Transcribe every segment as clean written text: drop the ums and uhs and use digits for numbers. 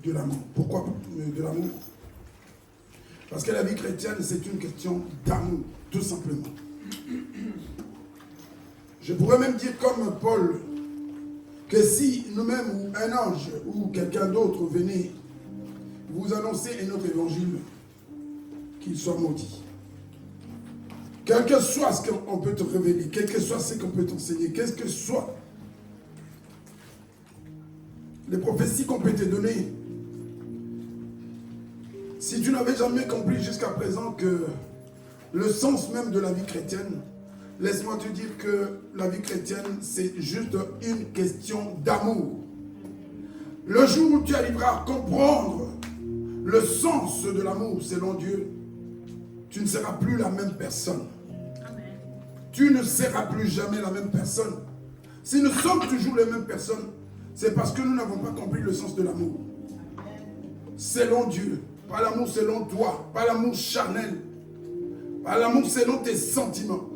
de l'amour. Pourquoi de l'amour? Parce que la vie chrétienne, c'est une question d'amour, tout simplement. Je pourrais même dire comme Paul, que si nous-mêmes ou un ange ou quelqu'un d'autre venait vous annoncer un autre évangile, qu'il soit maudit. Quel que soit ce qu'on peut te révéler, quel que soit ce qu'on peut t'enseigner, qu'est-ce que soit les prophéties qu'on peut te donner, si tu n'avais jamais compris jusqu'à présent que le sens même de la vie chrétienne, laisse-moi te dire que la vie chrétienne, c'est juste une question d'amour. Le jour où tu arriveras à comprendre le sens de l'amour selon Dieu, tu ne seras plus la même personne. Amen. Tu ne seras plus jamais la même personne. Si nous sommes toujours les mêmes personnes, c'est parce que nous n'avons pas compris le sens de l'amour. Selon Dieu, pas l'amour selon toi, pas l'amour charnel, pas l'amour selon tes sentiments,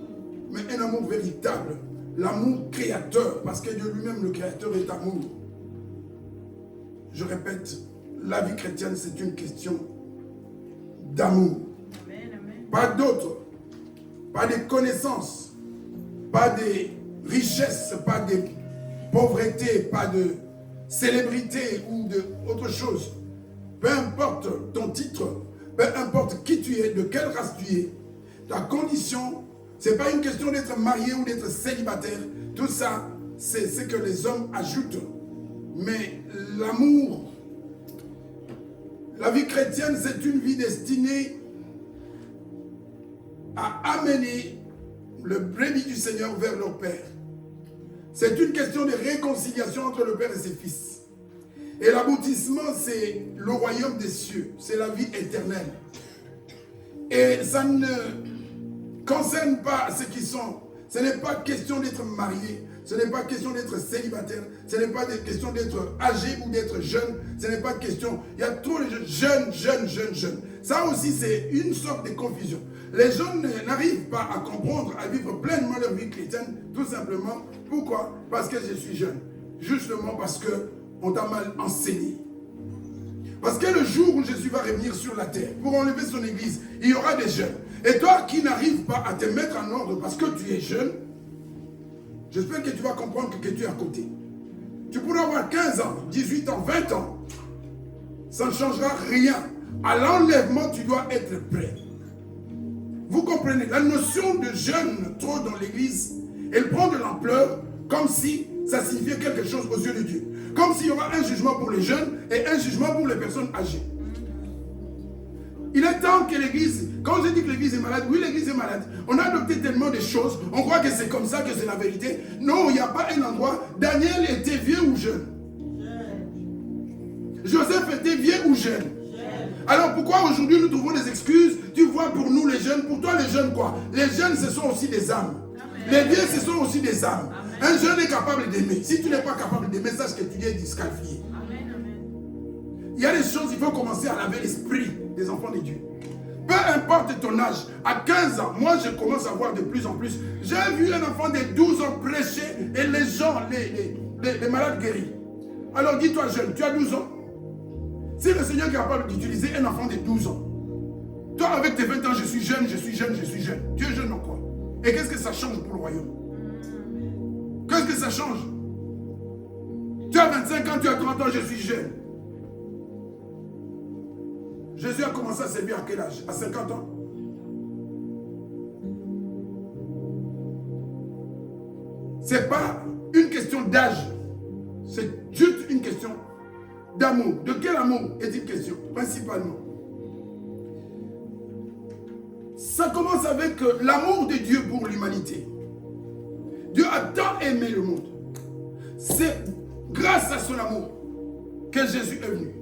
mais un amour véritable, l'amour créateur, parce que Dieu lui-même, le créateur, est amour. Je répète, la vie chrétienne, c'est une question d'amour. Pas d'autre, pas des connaissances, pas des richesses, pas des pauvretés, pas de célébrité ou d'autre chose. Peu importe ton titre, peu importe qui tu es, de quelle race tu es, ta condition, ce n'est pas une question d'être marié ou d'être célibataire. Tout ça, c'est ce que les hommes ajoutent. Mais l'amour, la vie chrétienne, c'est une vie destinée à amener le brebis du Seigneur vers leur Père. C'est une question de réconciliation entre le Père et ses fils. Et l'aboutissement, c'est le royaume des cieux. C'est la vie éternelle. Et ça ne concerne pas ceux qui sont. Ce n'est pas question d'être marié. Ce n'est pas question d'être célibataire. Ce n'est pas question d'être âgé ou d'être jeune. Ce n'est pas question. Il y a trop de jeunes. Ça aussi, c'est une sorte de confusion. Les jeunes n'arrivent pas à comprendre, à vivre pleinement leur vie chrétienne, tout simplement. Pourquoi? Parce que je suis jeune. Justement parce qu'on t'a mal enseigné. Parce que le jour où Jésus va revenir sur la terre, pour enlever son église, il y aura des jeunes. Et toi qui n'arrives pas à te mettre en ordre parce que tu es jeune, j'espère que tu vas comprendre que tu es à côté. Tu pourras avoir 15 ans, 18 ans, 20 ans. Ça ne changera rien. À l'enlèvement, tu dois être prêt. Vous comprenez, la notion de jeune trop dans l'église, elle prend de l'ampleur comme si ça signifiait quelque chose aux yeux de Dieu. Comme s'il y aura un jugement pour les jeunes et un jugement pour les personnes âgées. Il est temps que l'église, quand je dis que l'église est malade, oui l'église est malade. On a adopté tellement de choses, on croit que c'est comme ça, que c'est la vérité. Non, il n'y a pas un endroit. Daniel était vieux ou jeune? Joseph était vieux ou jeune? Alors pourquoi aujourd'hui nous trouvons des excuses? Tu vois, pour nous les jeunes, pour toi les jeunes quoi? Les jeunes ce sont aussi des âmes. Les vieux ce sont aussi des âmes. Un jeune est capable d'aimer. Si tu n'es pas capable d'aimer, sache que tu es disqualifié. Il y a des choses, il faut commencer à laver l'esprit des enfants de Dieu. Peu importe ton âge, à 15 ans, moi je commence à voir de plus en plus. J'ai vu un enfant de 12 ans prêcher et les gens, les malades guéris. Alors dis-toi jeune, tu as 12 ans. Si le Seigneur est capable d'utiliser un enfant de 12 ans, toi avec tes 20 ans, je suis jeune. Tu es jeune en quoi? Et qu'est-ce que ça change pour le royaume? Qu'est-ce que ça change? Tu as 25 ans, tu as 30 ans, je suis jeune. Jésus a commencé à servir à quel âge? À 50 ans. Ce n'est pas une question d'âge. C'est juste une question d'amour. De quel amour est-il question? Principalement. Ça commence avec l'amour de Dieu pour l'humanité. Dieu a tant aimé le monde. C'est grâce à son amour que Jésus est venu.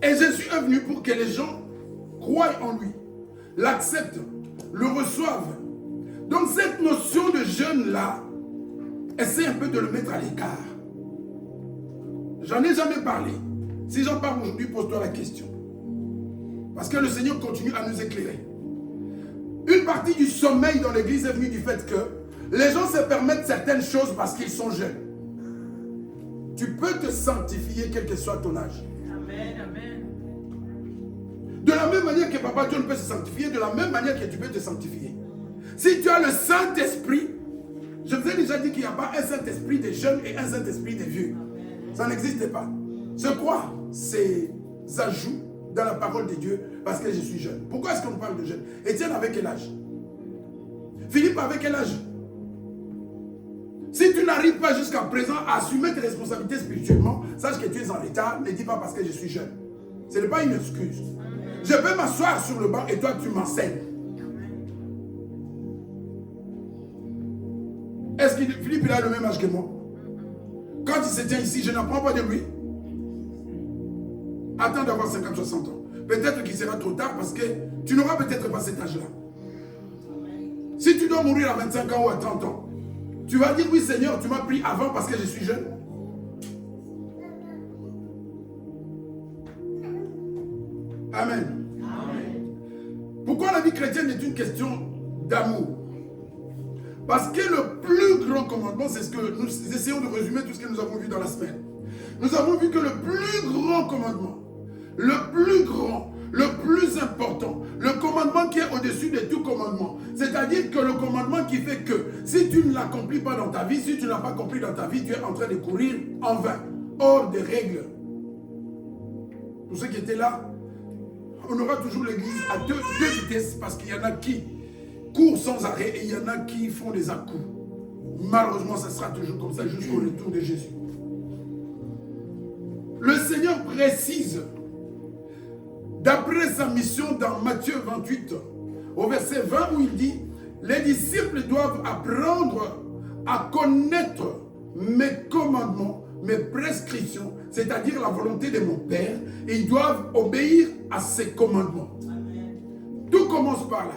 Et Jésus est venu pour que les gens croient en lui, l'acceptent, le reçoivent. Donc cette notion de jeune-là, essaie un peu de le mettre à l'écart. J'en ai jamais parlé. Si j'en parle aujourd'hui, pose-toi la question. Parce que le Seigneur continue à nous éclairer. Une partie du sommeil dans l'église est venue du fait que les gens se permettent certaines choses parce qu'ils sont jeunes. tu peux te sanctifier quel que soit ton âge. Amen, amen. De la même manière que Papa John peut se sanctifier, de la même manière que tu peux te sanctifier. Si tu as le Saint-Esprit, je vous ai déjà dit qu'il n'y a pas un Saint-Esprit des jeunes et un Saint-Esprit des vieux. Ça n'existe pas. Je crois ces ajouts dans la parole de Dieu parce que je suis jeune. Pourquoi est-ce qu'on parle de jeune? Étienne avec quel âge? Philippe avec quel âge? Si tu n'arrives pas jusqu'à présent à assumer tes responsabilités spirituellement, sache que tu es en état. Ne dis pas parce que je suis jeune. Ce n'est pas une excuse. Je peux m'asseoir sur le banc et toi tu m'enseignes. Est-ce que Philippe il a le même âge que moi? Quand il se tient ici, je n'apprends pas de lui. Attends d'avoir 50-60 ans. Peut-être qu'il sera trop tard parce que tu n'auras peut-être pas cet âge-là. Si tu dois mourir à 25 ans ou à 30 ans, tu vas dire oui Seigneur, tu m'as pris avant parce que je suis jeune. Amen. Amen. Pourquoi la vie chrétienne est une question d'amour? Parce que le plus grand commandement, c'est ce que nous essayons de résumer tout ce que nous avons vu dans la semaine. Nous avons vu que le plus grand commandement, le plus grand, le plus important, le commandement qui est au-dessus de tout commandement, c'est-à-dire que le commandement qui fait que si tu ne l'accomplis pas dans ta vie, si tu ne l'as pas accompli dans ta vie, tu es en train de courir en vain, hors des règles. Pour ceux qui étaient là, on aura toujours l'église à deux vitesses parce qu'il y en a qui courent sans arrêt et il y en a qui font des à-coups. Malheureusement, ça sera toujours comme ça jusqu'au retour de Jésus. Le Seigneur précise, d'après sa mission dans Matthieu 28, au verset 20, où il dit « Les disciples doivent apprendre à connaître mes commandements, mes prescriptions, c'est-à-dire la volonté de mon Père, et ils doivent obéir à ses commandements. » Tout commence par là.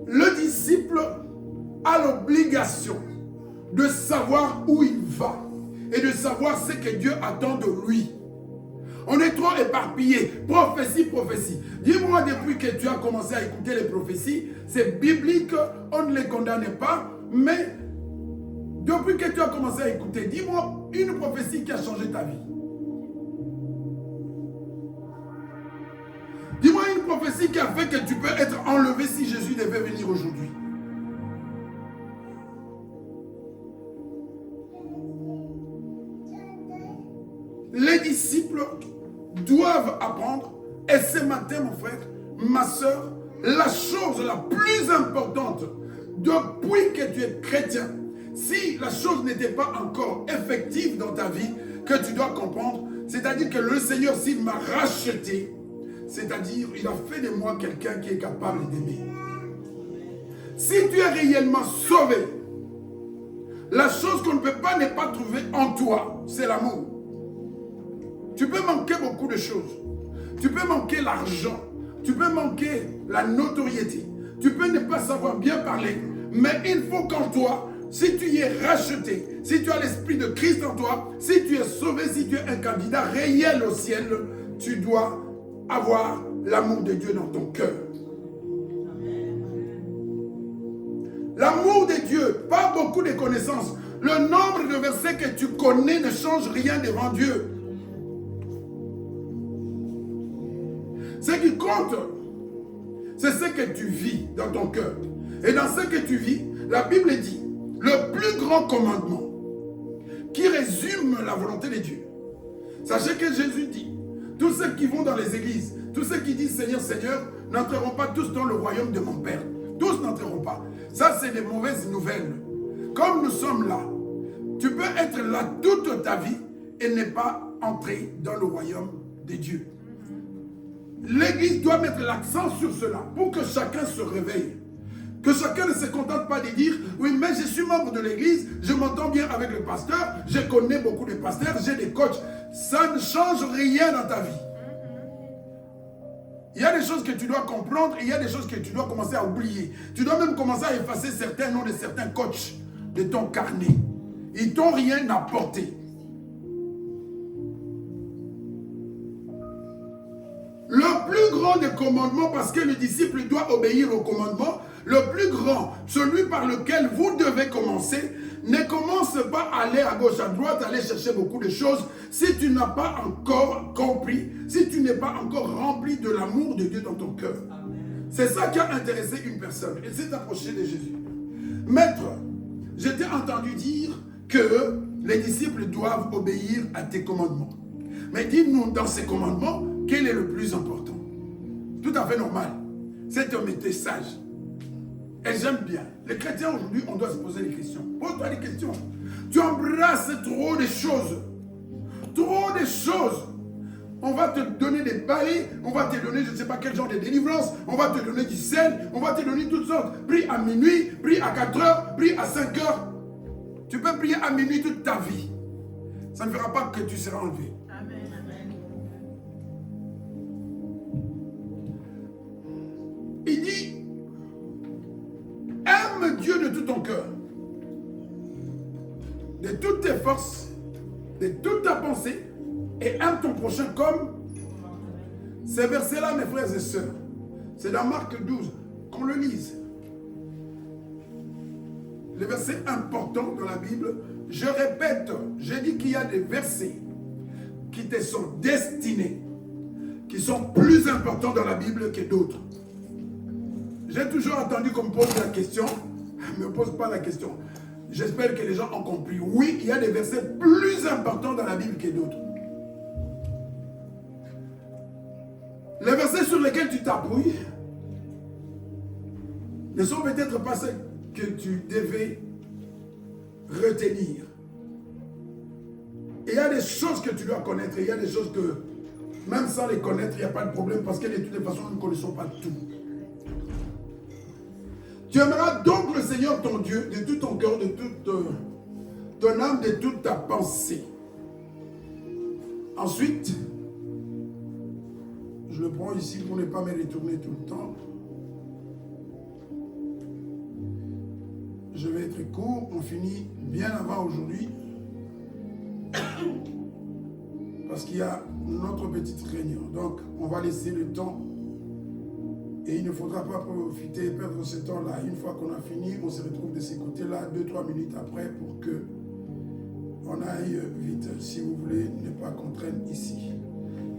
Le disciple a l'obligation de savoir où il va et de savoir ce que Dieu attend de lui. On est trop éparpillé. Prophétie, prophétie. Dis-moi depuis que tu as commencé à écouter les prophéties, c'est biblique, on ne les condamne pas, mais depuis que tu as commencé à écouter, dis-moi une prophétie qui a changé ta vie. Dis-moi une prophétie qui a fait que tu peux être enlevé si Jésus devait venir aujourd'hui. Les disciples doivent apprendre, et ce matin, mon frère, ma soeur, la chose la plus importante depuis que tu es chrétien, si la chose n'était pas encore effective dans ta vie, que tu dois comprendre, c'est-à-dire que le Seigneur, s'il m'a racheté, c'est-à-dire il a fait de moi quelqu'un qui est capable d'aimer. Si tu es réellement sauvé, la chose qu'on ne peut pas ne pas trouver en toi, c'est l'amour. Tu peux manquer beaucoup de choses. Tu peux manquer l'argent. Tu peux manquer la notoriété. Tu peux ne pas savoir bien parler. Mais il faut qu'en toi, si tu y es racheté, si tu as l'esprit de Christ en toi, si tu es sauvé, si tu es un candidat réel au ciel, tu dois avoir l'amour de Dieu dans ton cœur. L'amour de Dieu, pas beaucoup de connaissances. Le nombre de versets que tu connais ne change rien devant Dieu. Ce qui compte, c'est ce que tu vis dans ton cœur. Et dans ce que tu vis, la Bible dit, le plus grand commandement qui résume la volonté de Dieu. Sachez que Jésus dit, tous ceux qui vont dans les églises, tous ceux qui disent Seigneur, Seigneur, n'entreront pas tous dans le royaume de mon Père. Tous n'entreront pas. Ça, c'est des mauvaises nouvelles. Comme nous sommes là, tu peux être là toute ta vie et ne pas entrer dans le royaume de Dieu. L'église doit mettre l'accent sur cela pour que chacun se réveille. Que chacun ne se contente pas de dire « Oui, mais je suis membre de l'église, je m'entends bien avec le pasteur, je connais beaucoup de pasteurs, j'ai des coachs. » Ça ne change rien dans ta vie. Il y a des choses que tu dois comprendre et il y a des choses que tu dois commencer à oublier. Tu dois même commencer à effacer certains noms de certains coachs de ton carnet. Ils t'ont rien apporté. Le plus grand des commandements, parce que le disciple doit obéir au commandement, Le plus grand, celui par lequel vous devez commencer, ne commence pas à aller à gauche, à droite, à aller chercher beaucoup de choses si tu n'as pas encore compris, si tu n'es pas encore rempli de l'amour de Dieu dans ton cœur. C'est ça qui a intéressé une personne. Elle s'est approchée de Jésus. Maître, je t'ai entendu dire que les disciples doivent obéir à tes commandements. Mais dis-nous dans ces commandements, quel est le plus important? Tout à fait normal. Cet homme était sage. Et j'aime bien. Les chrétiens aujourd'hui, on doit se poser des questions. Pose-toi des questions. Tu embrasses trop de choses. Trop de choses. On va te donner des balais, on va te donner je ne sais pas quel genre de délivrance, on va te donner du sel, on va te donner toutes sortes. Prie à minuit, prie à 4 heures, prie à 5 heures. Tu peux prier à minuit toute ta vie. Ça ne fera pas que tu seras enlevé. Amen. Il dit, aime Dieu de tout ton cœur, de toutes tes forces, de toute ta pensée, et aime ton prochain comme. Ces versets-là, mes frères et sœurs, c'est dans Marc 12, qu'on le lise. Les versets importants dans la Bible, je répète, j'ai dit qu'il y a des versets qui te sont destinés, qui sont plus importants dans la Bible que d'autres. J'ai toujours attendu qu'on me pose la question, ne me pose pas la question. J'espère que les gens ont compris. Oui, il y a des versets plus importants dans la Bible que d'autres. Les versets sur lesquels tu t'appuies ne sont peut-être pas ceux que tu devais retenir. Et il y a des choses que tu dois connaître, et il y a des choses que, même sans les connaître, il n'y a pas de problème, parce que de toutes les façons, nous ne connaissons pas tout. Tu aimeras donc le Seigneur ton Dieu de tout ton cœur, de toute ton âme, de toute ta pensée. Ensuite, je le prends ici pour ne pas me retourner tout le temps. Je vais être court, on finit bien avant aujourd'hui. Parce qu'il y a notre petite réunion. Donc, on va laisser le temps. Et il ne faudra pas profiter et perdre ce temps-là. Une fois qu'on a fini, on se retrouve de ces côtés-là 2-3 minutes après pour que on aille vite. Si vous voulez ne pas qu'on traîne ici.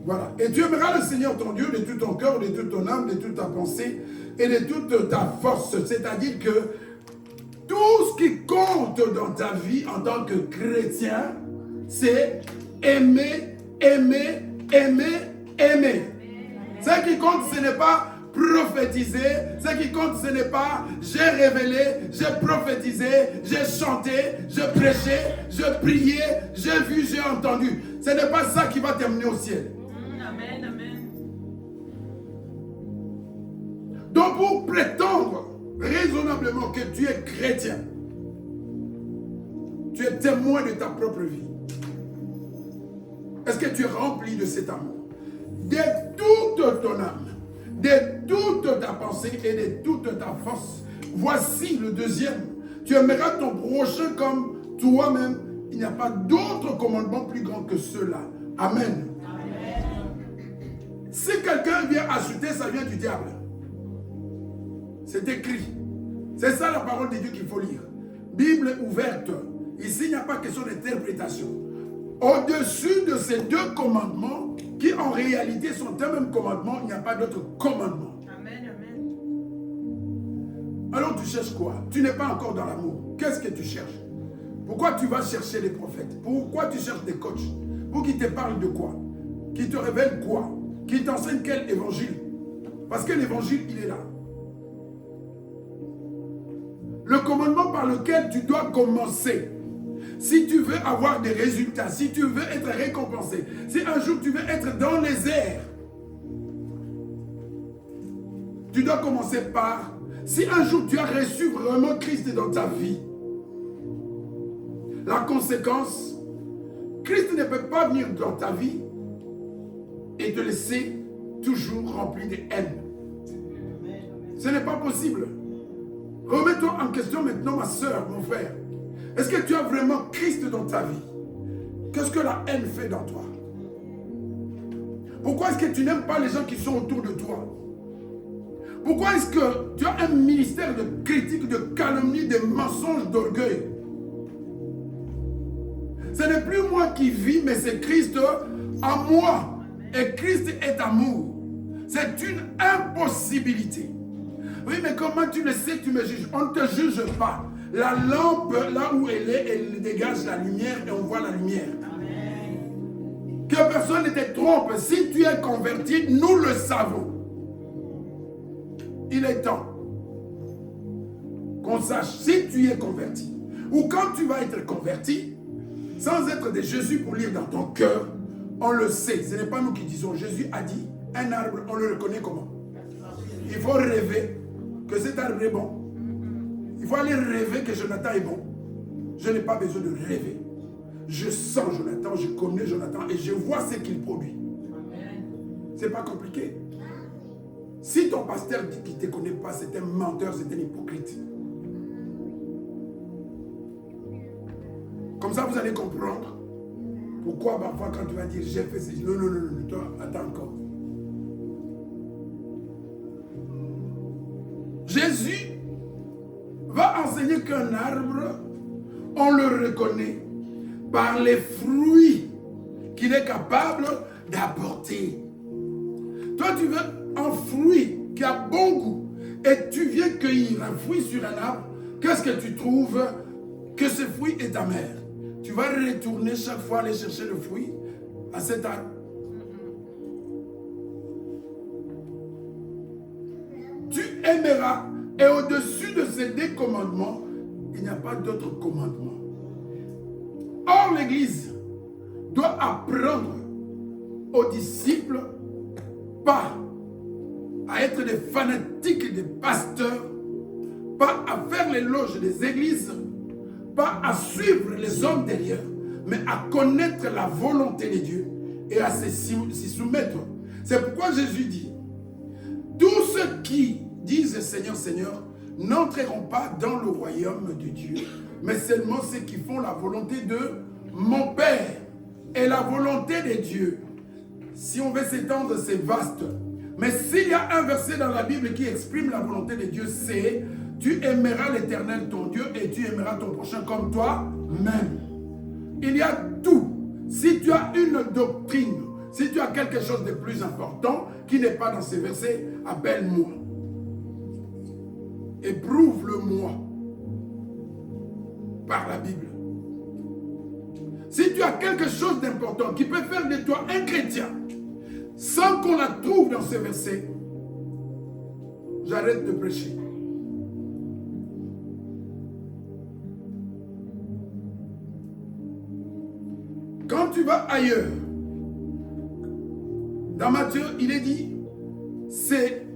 Voilà. Et tu aimeras le Seigneur ton Dieu de tout ton cœur, de toute ton âme, de toute ta pensée et de toute ta force. C'est-à-dire que tout ce qui compte dans ta vie en tant que chrétien, c'est aimer, aimer, aimer, aimer. Ce qui compte, ce n'est pas prophétiser. Ce qui compte, ce n'est pas j'ai révélé, j'ai prophétisé, j'ai chanté, j'ai prêché, j'ai prié, j'ai vu, j'ai entendu. Ce n'est pas ça qui va t'amener au ciel. Amen, amen. Donc pour prétendre raisonnablement que tu es chrétien, tu es témoin de ta propre vie. Est-ce que tu es rempli de cet amour? De toute ton âme, de toute ta pensée et de toute ta force. Voici le deuxième. Tu aimeras ton prochain comme toi-même. Il n'y a pas d'autre commandement plus grand que cela. Amen. Si quelqu'un vient ajouter, ça vient du diable. C'est écrit. C'est ça la parole de Dieu qu'il faut lire. Bible ouverte. Ici, il n'y a pas question d'interprétation. Au-dessus de ces deux commandements, qui en réalité sont un même commandement, il n'y a pas d'autre commandement. Amen, amen. Alors tu cherches quoi? Tu n'es pas encore dans l'amour. Qu'est-ce que tu cherches? Pourquoi tu vas chercher les prophètes? Pourquoi tu cherches des coachs? Pour qu'ils te parlent de quoi? Qu'ils te révèlent quoi? Qu'ils t'enseignent quel évangile? Parce que l'évangile, il est là. Le commandement par lequel tu dois commencer, si tu veux avoir des résultats, si tu veux être récompensé, si un jour tu veux être dans les airs, tu dois commencer par, si un jour tu as reçu vraiment Christ dans ta vie, la conséquence, Christ ne peut pas venir dans ta vie et te laisser toujours rempli de haine. Ce n'est pas possible. Remets-toi en question maintenant, ma soeur, mon frère. Est-ce que tu as vraiment Christ dans ta vie? Qu'est-ce que la haine fait dans toi? Pourquoi est-ce que tu n'aimes pas les gens qui sont autour de toi? Pourquoi est-ce que tu as un ministère de critique, de calomnie, de mensonges, d'orgueil? Ce n'est plus moi qui vis, mais c'est Christ en moi. Et Christ est amour. C'est une impossibilité. Oui, mais comment tu le sais que tu me juges? On ne te juge pas. La lampe, là où elle est, elle dégage la lumière et on voit la lumière. Amen. Que personne ne te trompe. Si tu es converti, nous le savons. Il est temps qu'on sache si tu es converti. Ou quand tu vas être converti, sans être de Jésus pour lire dans ton cœur, on le sait. Ce n'est pas nous qui disons. Jésus a dit, un arbre, on le reconnaît comment? Il faut rêver que cet arbre est bon. Il faut aller rêver que Jonathan est bon. Je n'ai pas besoin de rêver. Je sens Jonathan, je connais Jonathan et je vois ce qu'il produit. Ce n'est pas compliqué. Si ton pasteur dit qu'il ne te connaît pas, c'est un menteur, c'est un hypocrite. Comme ça, vous allez comprendre pourquoi parfois quand tu vas dire j'ai fait ceci. Non, toi, attends encore. Jésus va enseigner qu'un arbre, on le reconnaît par les fruits qu'il est capable d'apporter. Toi, tu veux un fruit qui a bon goût et tu viens cueillir un fruit sur un arbre. Qu'est-ce que tu trouves? Que ce fruit est amer. Tu vas retourner chaque fois aller chercher le fruit à cet arbre. Tu aimeras. Et au-dessus de ces 2 commandements, il n'y a pas d'autre commandement. Or, l'Église doit apprendre aux disciples pas à être des fanatiques des pasteurs, pas à faire l'éloge des églises, pas à suivre les hommes derrière, mais à connaître la volonté de Dieu et à s'y soumettre. C'est pourquoi Jésus dit, tous ceux qui disent Seigneur, Seigneur, n'entreront pas dans le royaume de Dieu, mais seulement ceux qui font la volonté de mon Père. Et la volonté de Dieu, si on veut s'étendre, c'est vaste. Mais s'il y a un verset dans la Bible qui exprime la volonté de Dieu, c'est tu aimeras l'Éternel ton Dieu et tu aimeras ton prochain comme toi-même. Il y a tout. Si tu as une doctrine, si tu as quelque chose de plus important qui n'est pas dans ces versets, appelle-moi. Éprouve-le-moi par la Bible. Si tu as quelque chose d'important qui peut faire de toi un chrétien, sans qu'on la trouve dans ces versets, j'arrête de prêcher. Quand tu vas ailleurs, dans Matthieu, il est dit, c'est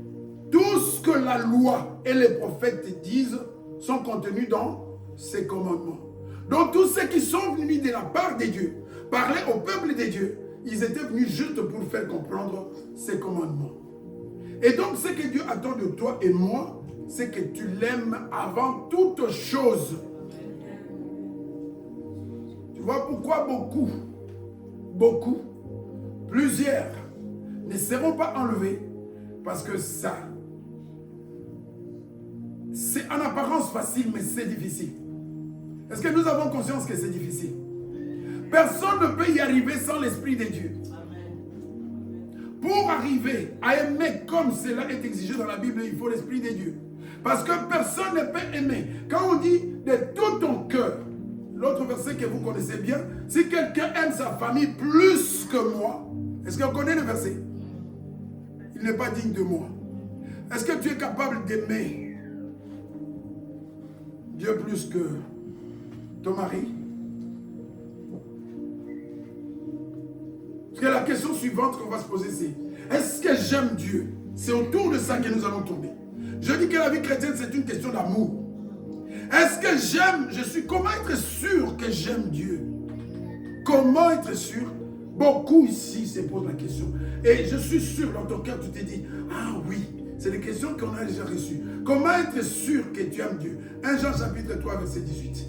tout ce que la loi et les prophètes disent sont contenus dans ces commandements. Donc tous ceux qui sont venus de la part de Dieu, parler au peuple de Dieu, ils étaient venus juste pour faire comprendre ces commandements. Et donc ce que Dieu attend de toi et moi, c'est que tu l'aimes avant toute chose. Tu vois pourquoi plusieurs ne seront pas enlevés, parce que ça, c'est en apparence facile, mais c'est difficile. Est-ce que nous avons conscience que c'est difficile? Personne ne peut y arriver sans l'Esprit de Dieu. Pour arriver à aimer comme cela est exigé dans la Bible, il faut l'Esprit de Dieu. Parce que personne ne peut aimer. Quand on dit de tout ton cœur, l'autre verset que vous connaissez bien, si quelqu'un aime sa famille plus que moi, est-ce qu'on connaît le verset? Il n'est pas digne de moi. Est-ce que tu es capable d'aimer Dieu plus que ton mari? Parce que la question suivante qu'on va se poser, c'est est-ce que j'aime Dieu? C'est autour de ça que nous allons tourner. Je dis que la vie chrétienne, c'est une question d'amour. Est-ce que j'aime? Comment être sûr que j'aime Dieu? Comment être sûr? Beaucoup ici se posent la question. Et je suis sûr, dans ton cœur, tu t'es dit, ah oui, c'est des questions qu'on a déjà reçues. Comment être sûr que tu aimes Dieu? 1 Jean chapitre 3, verset 18.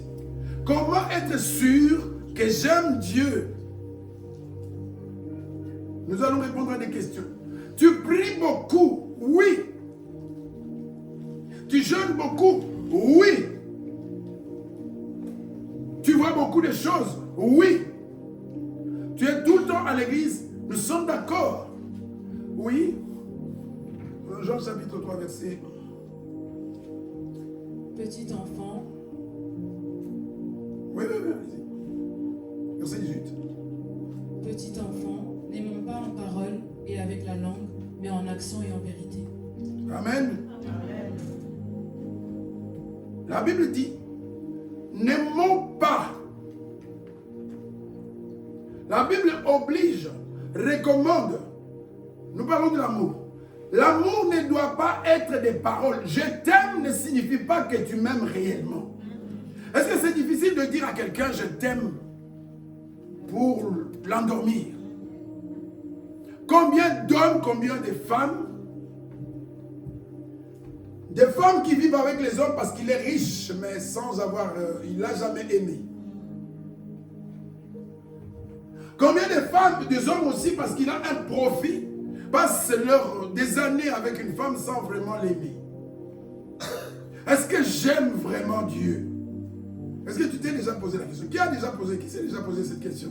Comment être sûr que j'aime Dieu? Nous allons répondre à des questions. Tu pries beaucoup, oui. Tu jeûnes beaucoup? Oui. Tu vois beaucoup de choses? Oui. Tu es tout le temps à l'église? Nous sommes d'accord. Oui. Jean chapitre 3, verset. Petit enfant. Oui, allez-y. Verset 18. Petit enfant, n'aimons pas en parole et avec la langue, mais en action et en vérité. Amen. La Bible dit, n'aimons pas. La Bible oblige, recommande. Nous parlons de l'amour. L'amour ne doit pas être des paroles. Je t'aime ne signifie pas que tu m'aimes réellement. Est-ce que c'est difficile de dire à quelqu'un je t'aime pour l'endormir? Combien d'hommes, combien de femmes? Des femmes qui vivent avec les hommes parce qu'il est riche, mais sans avoir, il l'a jamais aimé. Combien de femmes, des hommes aussi parce qu'il a un profit, passent des années avec une femme sans vraiment l'aimer. Est-ce que j'aime vraiment Dieu? Est-ce que tu t'es déjà posé la question? Qui s'est déjà posé cette question?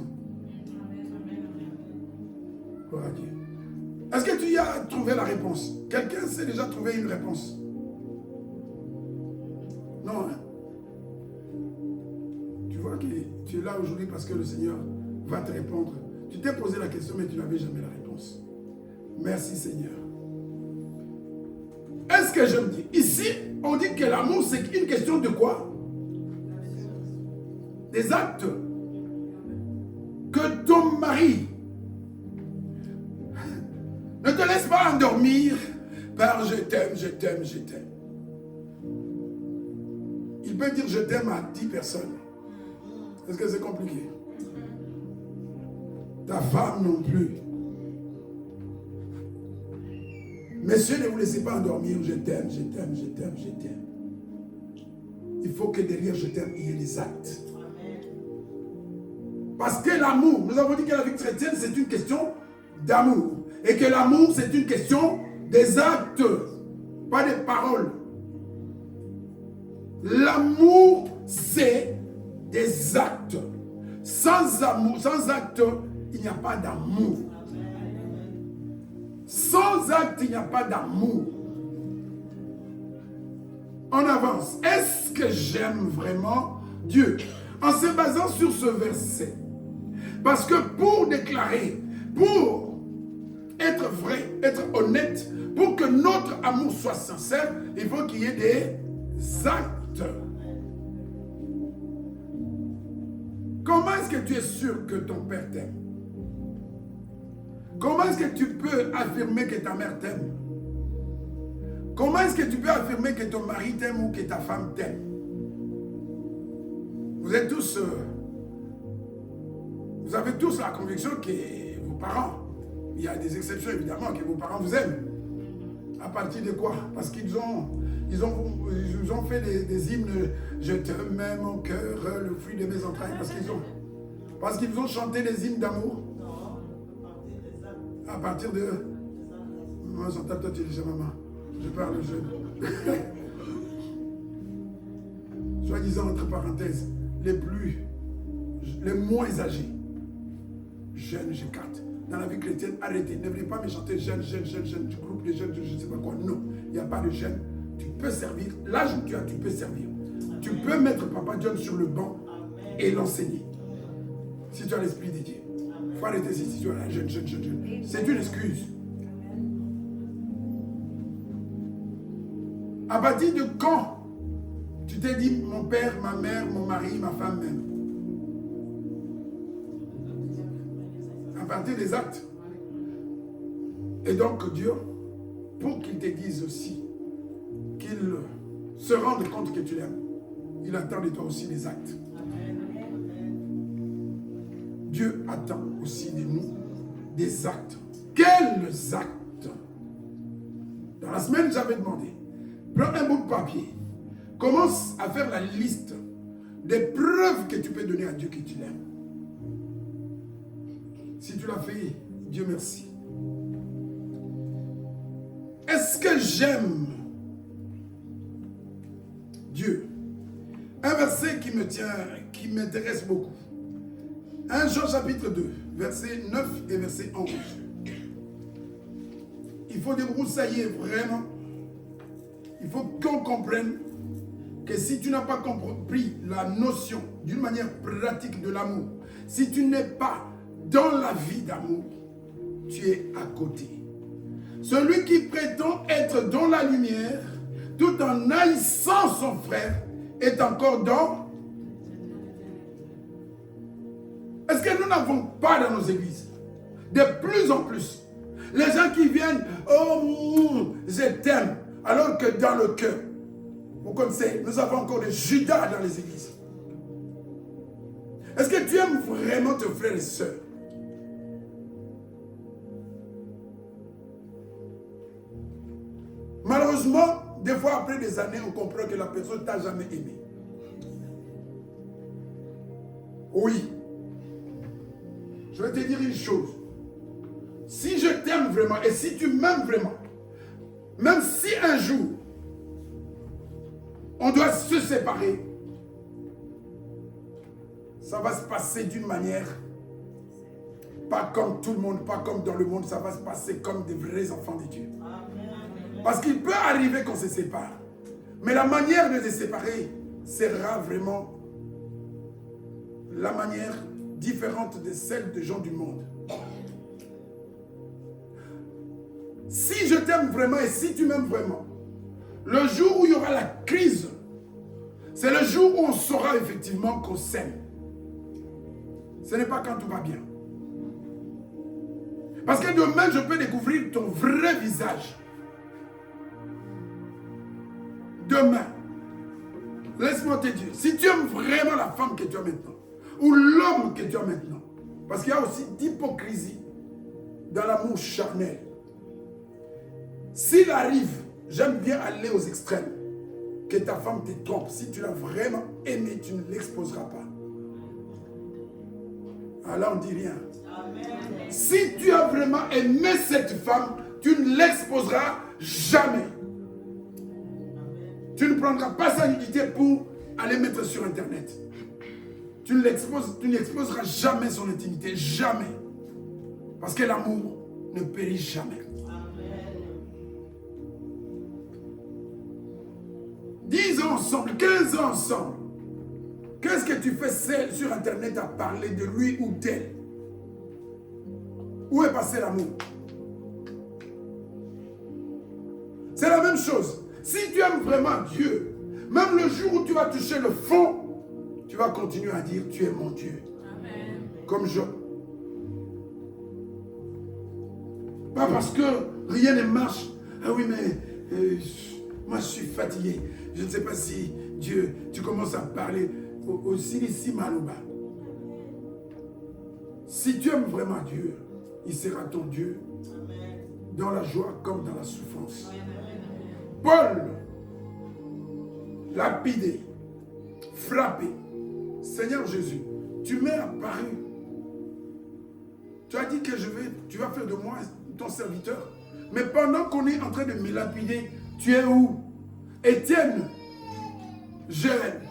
Gloire à Dieu. Est-ce que tu y as trouvé la réponse? Quelqu'un s'est déjà trouvé une réponse? Non, hein? Tu vois que tu es là aujourd'hui parce que le Seigneur va te répondre. Tu t'es posé la question, mais tu n'avais jamais la réponse. Merci Seigneur. Est-ce que je me dis? Ici, on dit que l'amour, c'est une question de quoi? Des actes. Que ton mari ne te laisse pas endormir par je t'aime, je t'aime, je t'aime. Il peut dire je t'aime à 10 personnes. Est-ce que c'est compliqué? Ta femme non plus. Messieurs, ne vous laissez pas endormir. Je t'aime, je t'aime, je t'aime, je t'aime. Il faut que derrière je t'aime, il y ait des actes. Parce que l'amour, nous avons dit que la vie chrétienne, c'est une question d'amour. Et que l'amour, c'est une question des actes, pas des paroles. L'amour, c'est des actes. Sans amour, sans acte, il n'y a pas d'amour. Sans acte, il n'y a pas d'amour. On avance. Est-ce que j'aime vraiment Dieu? En se basant sur ce verset. Parce que pour déclarer, pour être vrai, être honnête, pour que notre amour soit sincère, il faut qu'il y ait des actes. Comment est-ce que tu es sûr que ton père t'aime? Comment est-ce que tu peux affirmer que ta mère t'aime? Comment est-ce que tu peux affirmer que ton mari t'aime ou que ta femme t'aime? Vous êtes tous... vous avez tous la conviction que vos parents, il y a des exceptions évidemment, que vos parents vous aiment. À partir de quoi? Parce qu'ils ont fait des hymnes. Je te mets mon cœur, le fruit de mes entrailles. Parce qu'ils ont chanté des hymnes d'amour. À partir de... Moi, j'entends toi, tu es déjà maman. Je parle jeune. Soi-disant, entre parenthèses, les moins âgés. Jeunes, j'écarte. Dans la vie chrétienne, arrêtez. Ne venez pas me chanter jeune, du groupe de jeunes, je ne sais pas quoi. Non, il n'y a pas de jeunes. Tu peux servir. L'âge où tu as, tu peux servir. Tu peux mettre Papa John sur le banc et l'enseigner. Si tu as l'esprit de Dieu. Il faut arrêter ces histoires là, jeune. C'est une excuse. À partir de quand tu t'es dit mon père, ma mère, mon mari, ma femme même? À partir des actes. Et donc Dieu, pour qu'il te dise aussi, qu'il se rende compte que tu l'aimes, il attend de toi aussi des actes. Dieu attend aussi de nous des actes. Quels actes? Dans la semaine, j'avais demandé, prends un bout de papier, commence à faire la liste des preuves que tu peux donner à Dieu que tu l'aimes. Si tu l'as fait, Dieu merci. Est-ce que j'aime qui m'intéresse beaucoup. 1 Jean chapitre 2, verset 9 et verset 11. Il faut débroussailler vraiment. Il faut qu'on comprenne que si tu n'as pas compris la notion d'une manière pratique de l'amour, si tu n'es pas dans la vie d'amour, tu es à côté. Celui qui prétend être dans la lumière, tout en haïssant son frère, est encore dans... Est-ce que nous n'avons pas dans nos églises, de plus en plus, les gens qui viennent, oh, je t'aime, alors que dans le cœur, vous connaissez, nous avons encore des Judas dans les églises. Est-ce que tu aimes vraiment tes frères et sœurs? Malheureusement, des fois après des années, on comprend que la personne ne t'a jamais aimé. Oui. Je vais te dire une chose. Si je t'aime vraiment et si tu m'aimes vraiment, même si un jour, on doit se séparer, ça va se passer d'une manière, pas comme tout le monde, pas comme dans le monde, ça va se passer comme des vrais enfants de Dieu. Parce qu'il peut arriver qu'on se sépare. Mais la manière de se séparer sera vraiment la manière différente de celle des gens du monde. Si je t'aime vraiment et si tu m'aimes vraiment, le jour où il y aura la crise, c'est le jour où on saura effectivement qu'on s'aime. Ce n'est pas quand tout va bien. Parce que demain, je peux découvrir ton vrai visage. Demain, laisse-moi te dire, si tu aimes vraiment la femme que tu as maintenant, ou l'homme que tu as maintenant, parce qu'il y a aussi d'hypocrisie dans l'amour charnel. S'il arrive, j'aime bien aller aux extrêmes, que ta femme te trompe, si tu l'as vraiment aimé, tu ne l'exposeras pas. Alors on ne dit rien. Amen. Si tu as vraiment aimé cette femme, tu ne l'exposeras jamais. Tu ne prendras pas sa nudité pour aller mettre sur Internet. Tu n'exposeras jamais son intimité, jamais. Parce que l'amour ne périt jamais. Amen. 10 ans ensemble, 15 ans ensemble. Qu'est-ce que tu fais sur Internet à parler de lui ou d'elle? Où est passé l'amour? C'est la même chose. Si tu aimes vraiment Dieu, même le jour où tu vas toucher le fond, tu vas continuer à dire, tu es mon Dieu. Amen. Comme Job. Pas parce que rien ne marche. Ah oui, mais moi je suis fatigué. Je ne sais pas si Dieu, tu commences à parler aussi ici mal ou bas. Si tu aimes vraiment Dieu, il sera ton Dieu. Amen. Dans la joie comme dans la souffrance. Amen. Paul, lapidé, frappé. Seigneur Jésus, tu m'es apparu. Tu as dit que tu vas faire de moi ton serviteur. Mais pendant qu'on est en train de me lapider, tu es où? Étienne, jeune.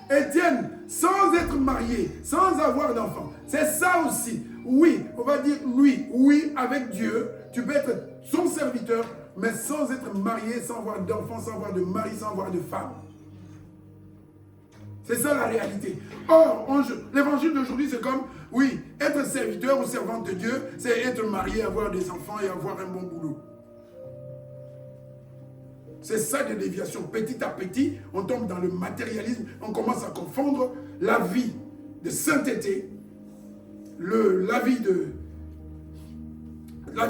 Étienne, sans être marié, sans avoir d'enfant. C'est ça aussi. Oui, on va dire lui. Oui, avec Dieu, tu peux être son serviteur, mais sans être marié, sans avoir d'enfant, sans avoir de mari, sans avoir de femme. C'est ça la réalité. Or, l'évangile d'aujourd'hui, c'est comme, oui, être serviteur ou servante de Dieu, c'est être marié, avoir des enfants et avoir un bon boulot. C'est ça de déviation. Petit à petit, on tombe dans le matérialisme, on commence à confondre la vie de sainteté, la vie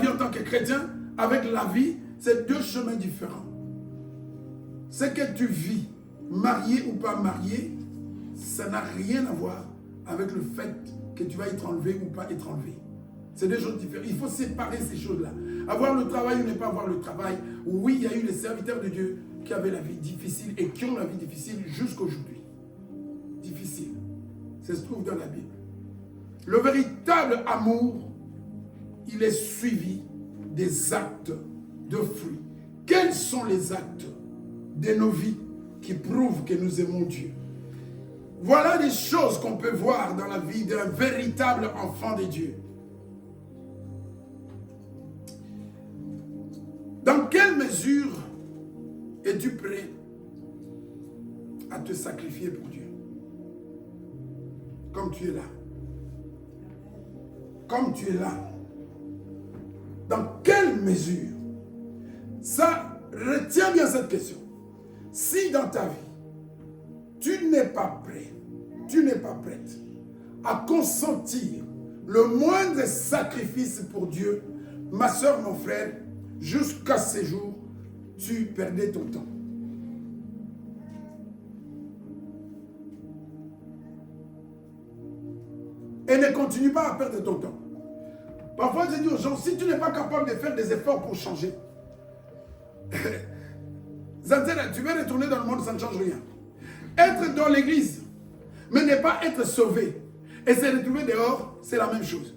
en tant que chrétien, avec la vie, c'est deux chemins différents. Ce que tu vis, marié ou pas marié, ça n'a rien à voir avec le fait que tu vas être enlevé ou pas être enlevé. C'est deux choses différentes. Il faut séparer ces choses-là. Avoir le travail ou ne pas avoir le travail. Oui, il y a eu les serviteurs de Dieu qui avaient la vie difficile et qui ont la vie difficile jusqu'aujourd'hui. Difficile. Ça se trouve dans la Bible. Le véritable amour, il est suivi des actes de fruits. Quels sont les actes de nos vies qui prouvent que nous aimons Dieu? Voilà des choses qu'on peut voir dans la vie d'un véritable enfant de Dieu. Dans quelle mesure es-tu prêt à te sacrifier pour Dieu? Comme tu es là. Comme tu es là. Dans quelle mesure? Ça, retiens bien cette question. Si dans ta vie, tu n'es pas prêt, tu n'es pas prête à consentir le moindre sacrifice pour Dieu, ma soeur, mon frère, jusqu'à ce jour, tu perdais ton temps. Et ne continue pas à perdre ton temps. Parfois, je dis aux gens, si tu n'es pas capable de faire des efforts pour changer, tu vas retourner dans le monde, ça ne change rien. Être dans l'église, mais ne pas être sauvé, et se retrouver dehors, c'est la même chose.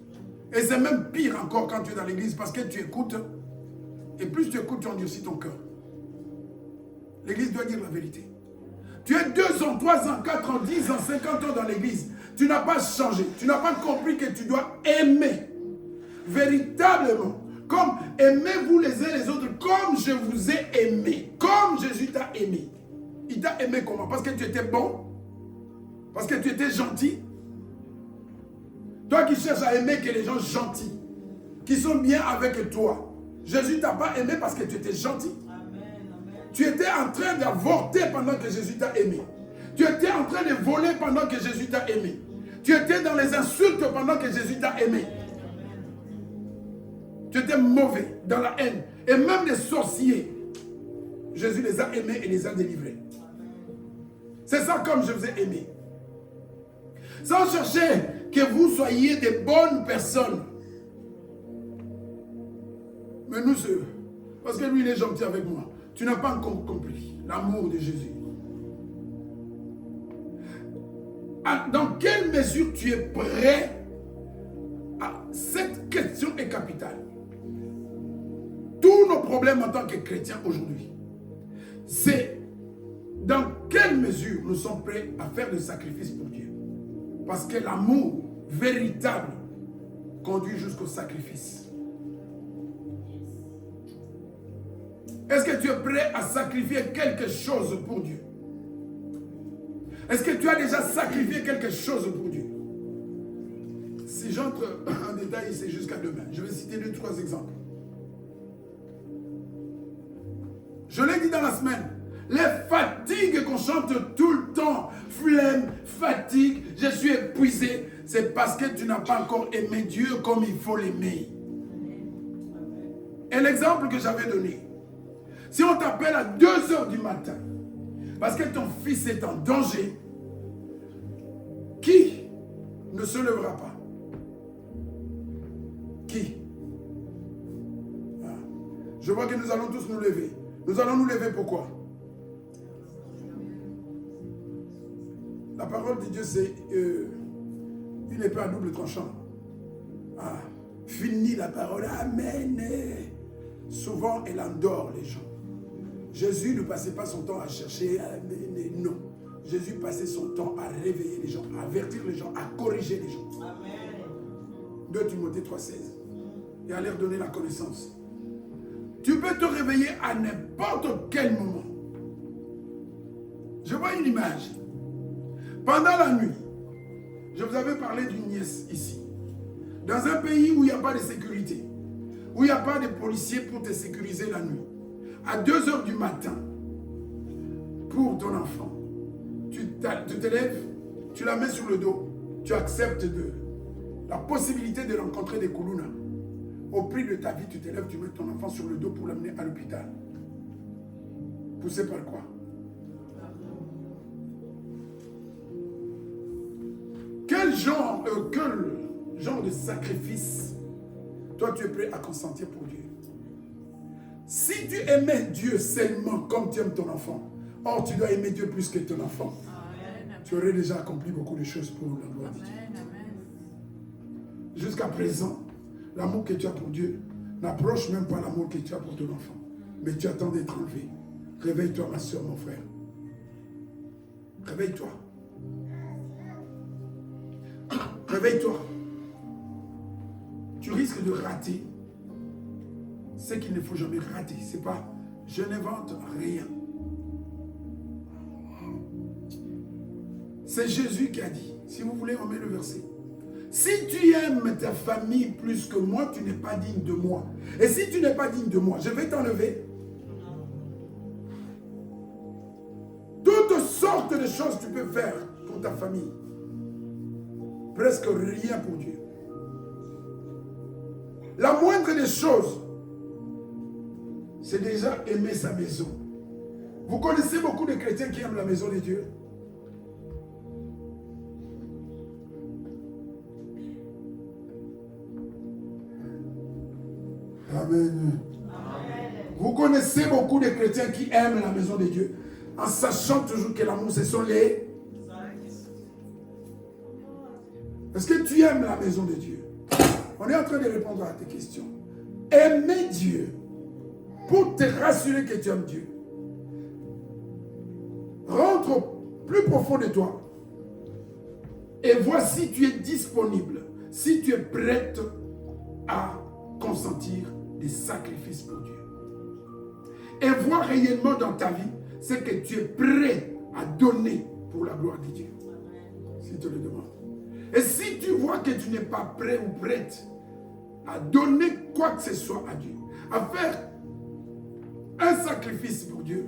Et c'est même pire encore quand tu es dans l'église, parce que tu écoutes, et plus tu écoutes, tu endurcis ton cœur. L'église doit dire la vérité. Tu es 2 ans, 3 ans, 4 ans, 10 ans, 50 ans dans l'église. Tu n'as pas changé. Tu n'as pas compris que tu dois aimer. Véritablement. Comme aimez-vous les uns les autres comme je vous ai aimé. Comme Jésus t'a aimé. Il t'a aimé comment? Parce que tu étais bon? Parce que tu étais gentil? Toi qui cherches à aimer que les gens gentils, qui sont bien avec toi. Jésus ne t'a pas aimé parce que tu étais gentil. Tu étais en train d'avorter pendant que Jésus t'a aimé. Tu étais en train de voler pendant que Jésus t'a aimé. Tu étais dans les insultes pendant que Jésus t'a aimé. Tu étais mauvais, dans la haine. Et même les sorciers, Jésus les a aimés et les a délivrés. C'est ça comme je vous ai aimé. Sans chercher que vous soyez des bonnes personnes. Mais nous, parce que lui, il est gentil avec moi. Tu n'as pas encore compris l'amour de Jésus. Dans quelle mesure tu es prêt à... Cette question est capitale. Tous nos problèmes en tant que chrétiens aujourd'hui, c'est dans quelle mesure nous sommes prêts à faire des sacrifices pour Dieu. Parce que l'amour véritable conduit jusqu'au sacrifice. Est-ce que tu es prêt à sacrifier quelque chose pour Dieu? Est-ce que tu as déjà sacrifié quelque chose pour Dieu? Si j'entre en détail, c'est jusqu'à demain. Je vais citer 2-3 exemples. Je l'ai dit dans la semaine. Les fatigues qu'on chante tout le temps, flemme, fatigue, je suis épuisé, c'est parce que tu n'as pas encore aimé Dieu comme il faut l'aimer. Et l'exemple que j'avais donné, si on t'appelle à 2 heures du matin, parce que ton fils est en danger, qui ne se lèvera pas? Qui? Je vois que nous allons tous nous lever. Nous allons nous lever pourquoi? La parole de Dieu, c'est une épée à double tranchant. Fini la parole. Amen. Souvent, elle endort les gens. Jésus ne passait pas son temps à chercher, non. Jésus passait son temps à réveiller les gens, à avertir les gens, à corriger les gens. Amen. 2 Timothée 3,16. Et à leur donner la connaissance. Tu peux te réveiller à n'importe quel moment. Je vois une image. Pendant la nuit, je vous avais parlé d'une nièce ici. Dans un pays où il n'y a pas de sécurité, où il n'y a pas de policiers pour te sécuriser la nuit, à 2 heures du matin, pour ton enfant, tu te lèves, tu la mets sur le dos, tu acceptes la possibilité de rencontrer des koulounas. Au prix de ta vie, tu te lèves, tu mets ton enfant sur le dos pour l'amener à l'hôpital. Poussé par quoi? Quel genre de sacrifice toi tu es prêt à consentir pour Dieu? Si tu aimais Dieu seulement comme tu aimes ton enfant, or tu dois aimer Dieu plus que ton enfant. Amen. Tu aurais déjà accompli beaucoup de choses pour la gloire de Dieu. Jusqu'à présent, l'amour que tu as pour Dieu n'approche même pas l'amour que tu as pour ton enfant. Mais tu attends d'être enlevé. Réveille-toi, ma soeur, mon frère. Réveille-toi. Réveille-toi. Tu risques de rater ce qu'il ne faut jamais rater. C'est pas, je n'invente rien. C'est Jésus qui a dit, si vous voulez, on met le verset. Si tu aimes ta famille plus que moi, tu n'es pas digne de moi. Et si tu n'es pas digne de moi, je vais t'enlever toutes sortes de choses que tu peux faire pour ta famille. Presque rien pour Dieu. La moindre des choses, c'est déjà aimer sa maison. Vous connaissez beaucoup de chrétiens qui aiment la maison de Dieu. Amen. Vous connaissez beaucoup de chrétiens qui aiment la maison de Dieu, en sachant toujours que l'amour, ce sont les... Est-ce que tu aimes la maison de Dieu? On est en train de répondre à tes questions. Aimer Dieu, pour te rassurer que tu aimes Dieu. Rentre plus profond de toi. Et vois si tu es disponible, si tu es prête à consentir des sacrifices pour Dieu. Et vois réellement dans ta vie ce que tu es prêt à donner pour la gloire de Dieu. Si tu le demandes. Et si tu vois que tu n'es pas prêt ou prête à donner quoi que ce soit à Dieu, à faire un sacrifice pour Dieu,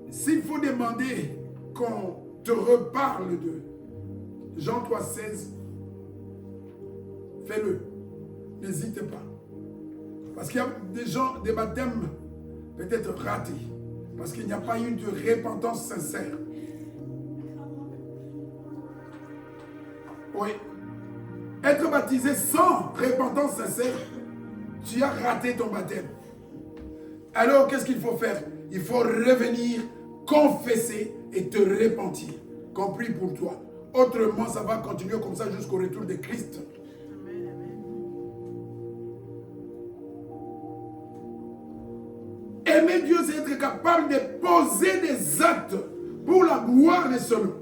s'il faut demander qu'on te reparle de Jean 3,16, fais-le. N'hésite pas. Parce qu'il y a des gens, des baptêmes peut-être ratés. Parce qu'il n'y a pas eu de repentance sincère. Oui. Être baptisé sans repentance sincère, tu as raté ton baptême. Alors, qu'est-ce qu'il faut faire? Il faut revenir, confesser et te repentir. Compris pour toi. Autrement, ça va continuer comme ça jusqu'au retour de Christ. Aimer Dieu, c'est être capable de poser des actes pour la gloire de son nom.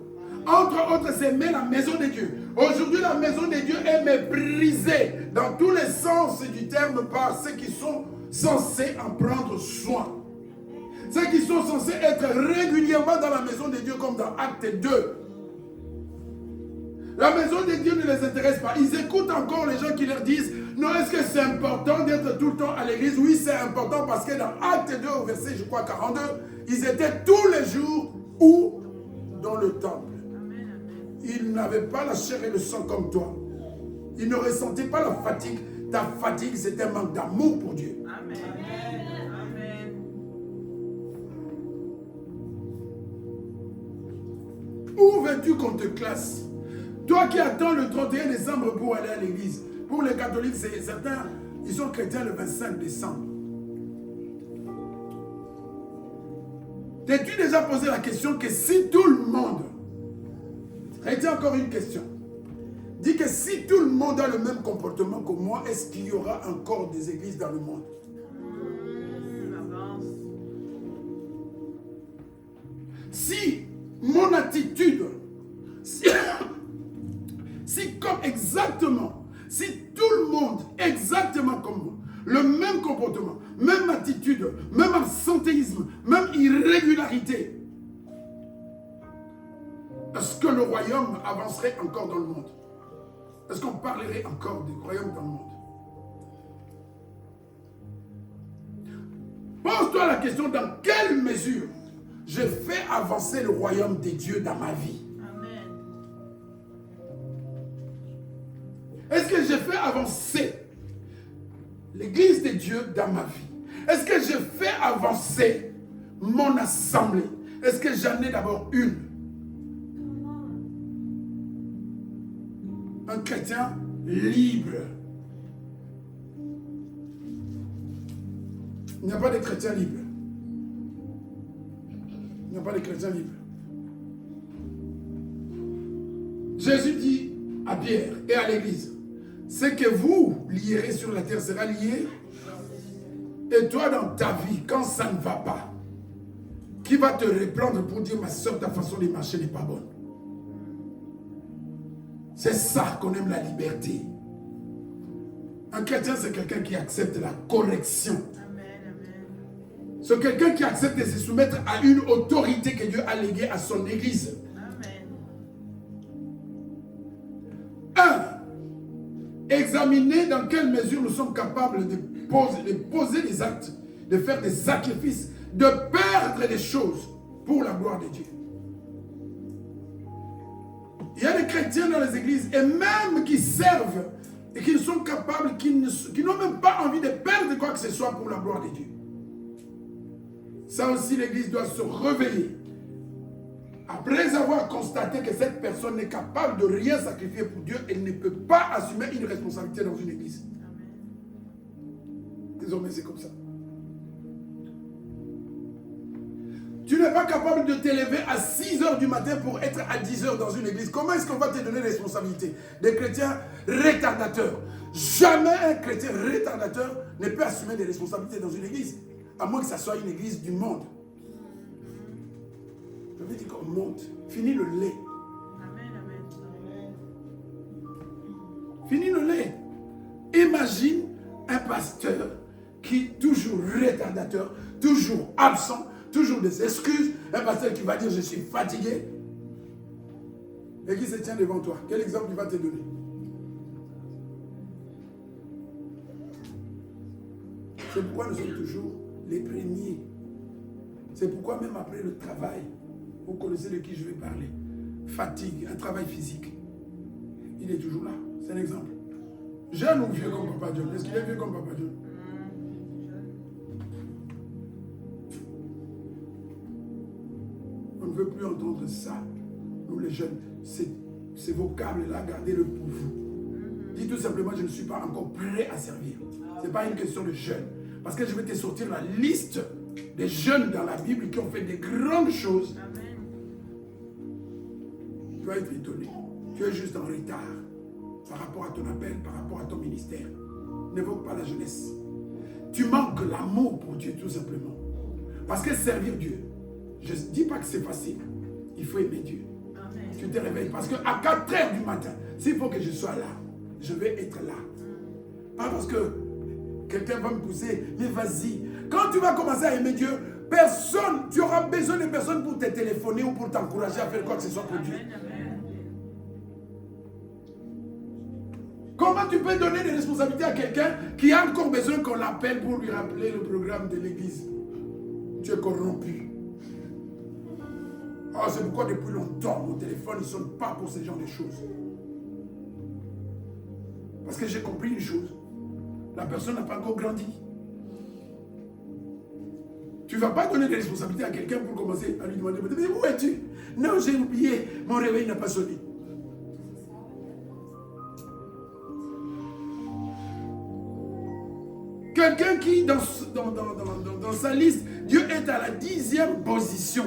Entre autres, c'est aimer la maison de Dieu. Aujourd'hui, la maison de Dieu est méprisée dans tous les sens du terme par ceux qui sont censés en prendre soin. Ceux qui sont censés être régulièrement dans la maison de Dieu comme dans Acte 2. La maison de Dieu ne les intéresse pas. Ils écoutent encore les gens qui leur disent « Non, est-ce que c'est important d'être tout le temps à l'église ?» Oui, c'est important parce que dans Acte 2, au verset, je crois, 42, ils étaient tous les jours où? Dans le temple. Ils n'avaient pas la chair et le sang comme toi. Ils ne ressentaient pas la fatigue. Ta fatigue, c'est un manque d'amour pour Dieu. Amen. Amen. Où veux-tu qu'on te classe? Toi qui attends le 31 décembre pour aller à l'église. Pour les catholiques, certains, ils sont chrétiens le 25 décembre. T'es-tu déjà posé la question que si tout le monde... Retiens encore une question. Dis que si tout le monde a le même comportement que moi, est-ce qu'il y aura encore des églises dans le monde? Si mon attitude, si comme exactement, si tout le monde, exactement comme moi, le même comportement, même attitude, même absentéisme, même irrégularité, est-ce que le royaume avancerait encore dans le monde? Est-ce qu'on parlerait encore du royaume dans le monde? Pose-toi la question, dans quelle mesure je fais avancer le royaume des dieux dans ma vie? Amen. Est-ce que je fais avancer l'église de Dieu dans ma vie? Est-ce que je fais avancer mon assemblée? Est-ce que j'en ai d'abord une? Un chrétien libre. Il n'y a pas de chrétien libre. Il n'y a pas de chrétien libre. Jésus dit à Pierre et à l'église, ce que vous lierez sur la terre sera lié. Et toi dans ta vie, quand ça ne va pas, qui va te reprendre pour dire, ma soeur, ta façon de marcher n'est pas bonne? C'est ça qu'on aime, la liberté. Un chrétien, c'est quelqu'un qui accepte la correction. C'est quelqu'un qui accepte de se soumettre à une autorité que Dieu a léguée à son Église. Examiner dans quelle mesure nous sommes capables de poser des actes, de faire des sacrifices, de perdre des choses pour la gloire de Dieu. Il y a des chrétiens dans les églises et même qui servent et qui ne sont capables, qui n'ont même pas envie de perdre quoi que ce soit pour la gloire de Dieu. Ça aussi, l'église doit se réveiller. Après avoir constaté que cette personne n'est capable de rien sacrifier pour Dieu, elle ne peut pas assumer une responsabilité dans une église. Désormais, c'est comme ça. Tu n'es pas capable de t'élever à 6 heures du matin pour être à 10 heures dans une église. Comment est-ce qu'on va te donner responsabilité? Des chrétiens retardateurs. Jamais un chrétien retardateur ne peut assumer des responsabilités dans une église. À moins que ça soit une église du monde. Je veux dire qu'on monte. Fini le lait. Fini le lait. Imagine un pasteur qui est toujours retardateur, toujours absent, toujours des excuses. Un pasteur qui va dire je suis fatigué. Et qui se tient devant toi. Quel exemple il va te donner? C'est pourquoi nous sommes toujours les premiers. C'est pourquoi même après le travail, vous connaissez de qui je vais parler. Fatigue, un travail physique. Il est toujours là. C'est un exemple. Jeune ou vieux comme Papa John? Est-ce qu'il est vieux comme Papa John? On ne veut plus entendre ça. Nous les jeunes, ces vocables-là, gardez-le pour vous. Dis tout simplement, je ne suis pas encore prêt à servir. Ce n'est pas une question de jeune. Parce que je vais te sortir la liste des jeunes dans la Bible qui ont fait des grandes choses. Tu vas être étonné. Tu es juste en retard par rapport à ton appel, par rapport à ton ministère. N'évoque pas la jeunesse. Tu manques l'amour pour Dieu, tout simplement. Parce que servir Dieu, je ne dis pas que c'est facile. Il faut aimer Dieu. Amen. Tu te réveilles. Parce qu'à 4 heures du matin, s'il faut que je sois là, je vais être là. Pas parce que quelqu'un va me pousser, mais vas-y. Quand tu vas commencer à aimer Dieu, personne, tu auras besoin de personne pour te téléphoner ou pour t'encourager à faire quoi que ce soit pour Dieu. Comment tu peux donner des responsabilités à quelqu'un qui a encore besoin qu'on l'appelle pour lui rappeler le programme de l'église? Tu es corrompu. Oh, c'est pourquoi depuis longtemps, mon téléphone ne sonne pas pour ce genre de choses. Parce que j'ai compris une chose. La personne n'a pas encore grandi. Tu ne vas pas donner des responsabilités à quelqu'un pour commencer à lui demander, mais où es-tu? Non, j'ai oublié, mon réveil n'a pas sonné. Quelqu'un qui, dans sa liste, Dieu est à la 10e position.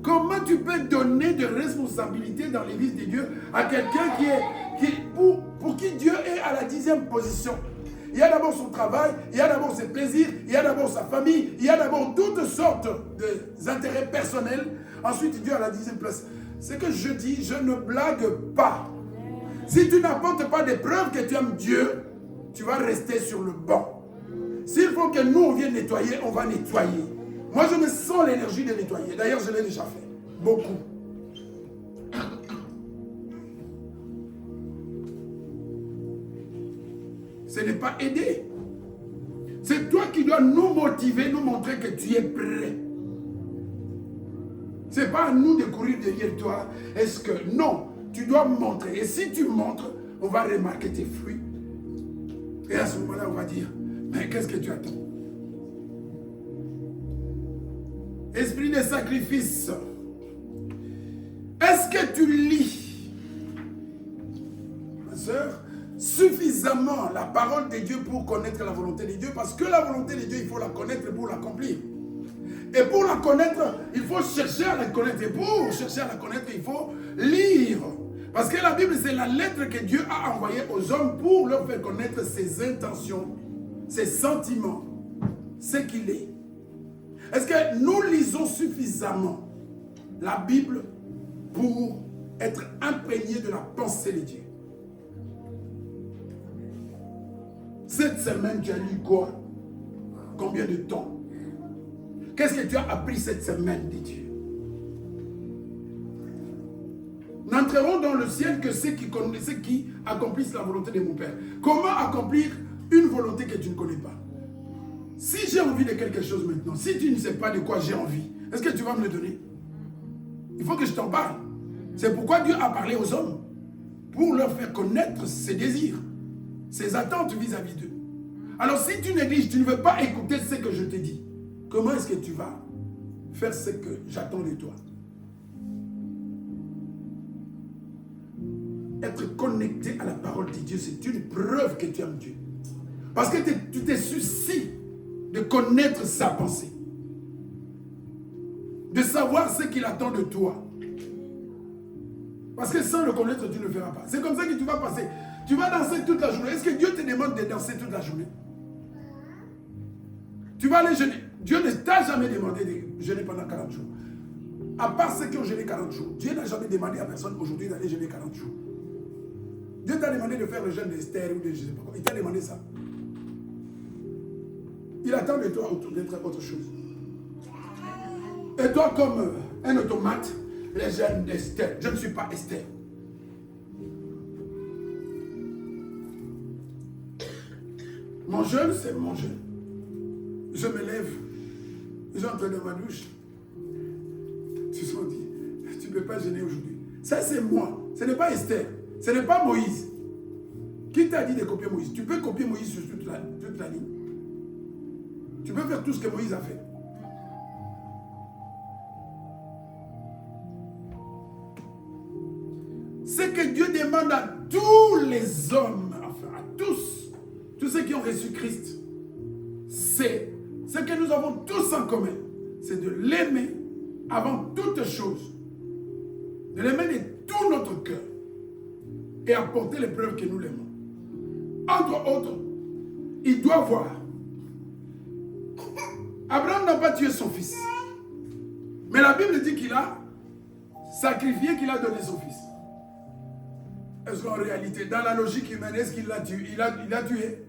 Comment tu peux donner de responsabilités dans l'église de Dieu à quelqu'un pour qui Dieu est à la 10e position? Il y a d'abord son travail, il y a d'abord ses plaisirs, il y a d'abord sa famille, il y a d'abord toutes sortes d'intérêts personnels. Ensuite, Dieu à la 10e place. Ce que je dis, je ne blague pas. Si tu n'apportes pas des preuves que tu aimes Dieu, tu vas rester sur le banc. S'il faut que nous, on vienne nettoyer, on va nettoyer. Moi, je me sens l'énergie de nettoyer. D'ailleurs, je l'ai déjà fait. Beaucoup. Ce n'est pas aider. C'est toi qui dois nous motiver, nous montrer que tu es prêt. Ce n'est pas à nous de courir derrière toi. Est-ce que... Non, tu dois montrer. Et si tu montres, on va remarquer tes fruits. Et à ce moment-là, on va dire, mais qu'est-ce que tu attends? Esprit de sacrifice. Est-ce que tu lis, ma soeur, suffisamment la parole de Dieu pour connaître la volonté de Dieu? Parce que la volonté de Dieu, il faut la connaître pour l'accomplir. Et pour la connaître, il faut chercher à la connaître. Et pour chercher à la connaître, il faut lire. Parce que la Bible, c'est la lettre que Dieu a envoyée aux hommes pour leur faire connaître ses intentions, ses sentiments, ce qu'il est. Est-ce que nous lisons suffisamment la Bible pour être imprégné de la pensée de Dieu. Cette semaine, tu as lu quoi? Combien de temps? Qu'est-ce que tu as appris cette semaine de Dieu? N'entreront dans le ciel que ceux qui accomplissent la volonté de mon Père. Comment accomplir une volonté que tu ne connais pas? Si j'ai envie de quelque chose maintenant, si tu ne sais pas de quoi j'ai envie, est-ce que tu vas me le donner? Il faut que je t'en parle. C'est pourquoi Dieu a parlé aux hommes, pour leur faire connaître ses désirs, ses attentes vis-à-vis d'eux. Alors si tu négliges, tu ne veux pas écouter ce que je te dis, comment est-ce que tu vas faire ce que j'attends de toi? Être connecté à la parole de Dieu, c'est une preuve que tu aimes Dieu. Parce que tu te soucies de connaître sa pensée. De savoir ce qu'il attend de toi. Parce que sans le connaître, tu ne le feras pas. C'est comme ça que tu vas passer. Tu vas danser toute la journée. Est-ce que Dieu te demande de danser toute la journée? Tu vas aller jeûner. Dieu ne t'a jamais demandé de jeûner pendant 40 jours. À part ceux qui ont jeûné 40 jours. Dieu n'a jamais demandé à personne aujourd'hui d'aller jeûner 40 jours. Dieu t'a demandé de faire le jeûne d'Esther ou de je ne sais pas quoi. Il t'a demandé ça. Il attend de toi d'être autre chose. Et toi, comme un automate, les jeûnes d'Esther. Je ne suis pas Esther. Mon jeûne, c'est mon jeûne. Je me lève. J'entre dans ma douche. Tu te dis, tu ne peux pas jeûner aujourd'hui. Ça, c'est moi. Ce n'est pas Esther. Ce n'est pas Moïse. Qui t'a dit de copier Moïse? Tu peux copier Moïse sur toute la ligne. Tu peux faire tout ce que Moïse a fait. Ce que Dieu demande à tous les hommes, enfin à tous ceux qui ont reçu Christ, c'est ce que nous avons tous en commun, c'est de l'aimer avant toute chose, de l'aimer de tout notre cœur et apporter les preuves que nous l'aimons. Entre autres, il doit voir. Abraham n'a pas tué son fils, mais la Bible dit qu'il a sacrifié, qu'il a donné son fils. Est-ce qu'en réalité, dans la logique humaine, est-ce qu'il l'a tué? Il a tué?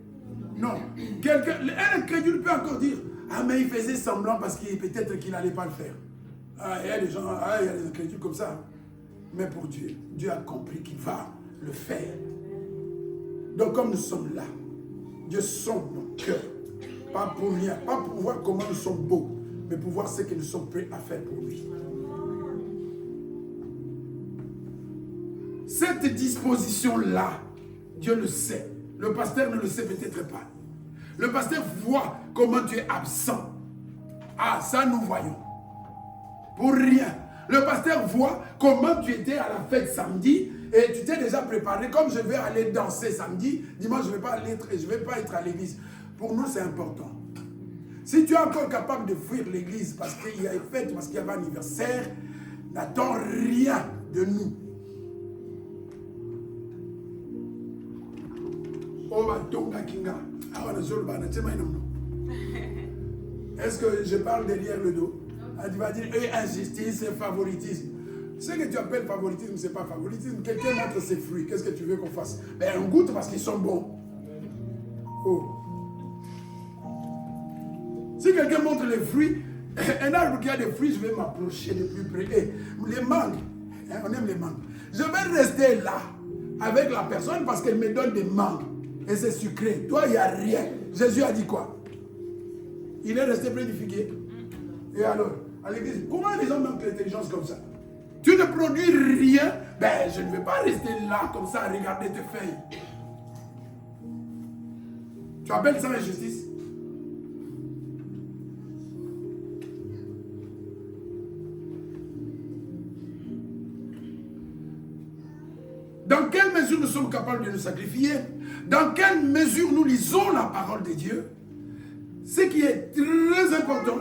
Non. Un incrédule peut encore dire, ah mais il faisait semblant parce qu'il peut-être qu'il n'allait pas le faire. Ah, il y a des gens, il y a des incrédules comme ça. Mais pour Dieu, Dieu a compris qu'il va le faire. Donc comme nous sommes là, Dieu sonde nos cœurs. Pas pour rien, pas pour voir comment nous sommes beaux, mais pour voir ce que nous sommes prêts à faire pour lui. Cette disposition-là, Dieu le sait. Le pasteur ne le sait peut-être pas. Le pasteur voit comment tu es absent. Ah, ça nous voyons. Pour rien. Le pasteur voit comment tu étais à la fête samedi et tu t'es déjà préparé. Comme je vais aller danser samedi, dimanche je ne vais pas être à l'église. Pour nous, c'est important. Si tu es encore capable de fuir l'église parce qu'il y a une fête, parce qu'il y avait un anniversaire, n'attends rien de nous. Est-ce que je parle derrière le dos? Tu vas dire, injustice et favoritisme. Ce que tu appelles favoritisme, ce n'est pas favoritisme. Quelqu'un montre ses fruits. Qu'est-ce que tu veux qu'on fasse? Ben, on goûte parce qu'ils sont bons. Oh. Si quelqu'un montre les fruits, un arbre qui a des fruits, je vais m'approcher de plus près. Les mangues, on aime les mangues. Je vais rester là avec la personne parce qu'elle me donne des mangues. Et c'est sucré. Toi, il n'y a rien. Jésus a dit quoi? Il est resté près du figuier. Et alors, à l'église, comment les gens manquent l'intelligence comme ça? Tu ne produis rien, ben je ne vais pas rester là comme ça à regarder tes feuilles. Tu appelles ça injustice? Dans quelle mesure nous sommes capables de nous sacrifier? Dans quelle mesure nous lisons la parole de Dieu? Ce qui est très important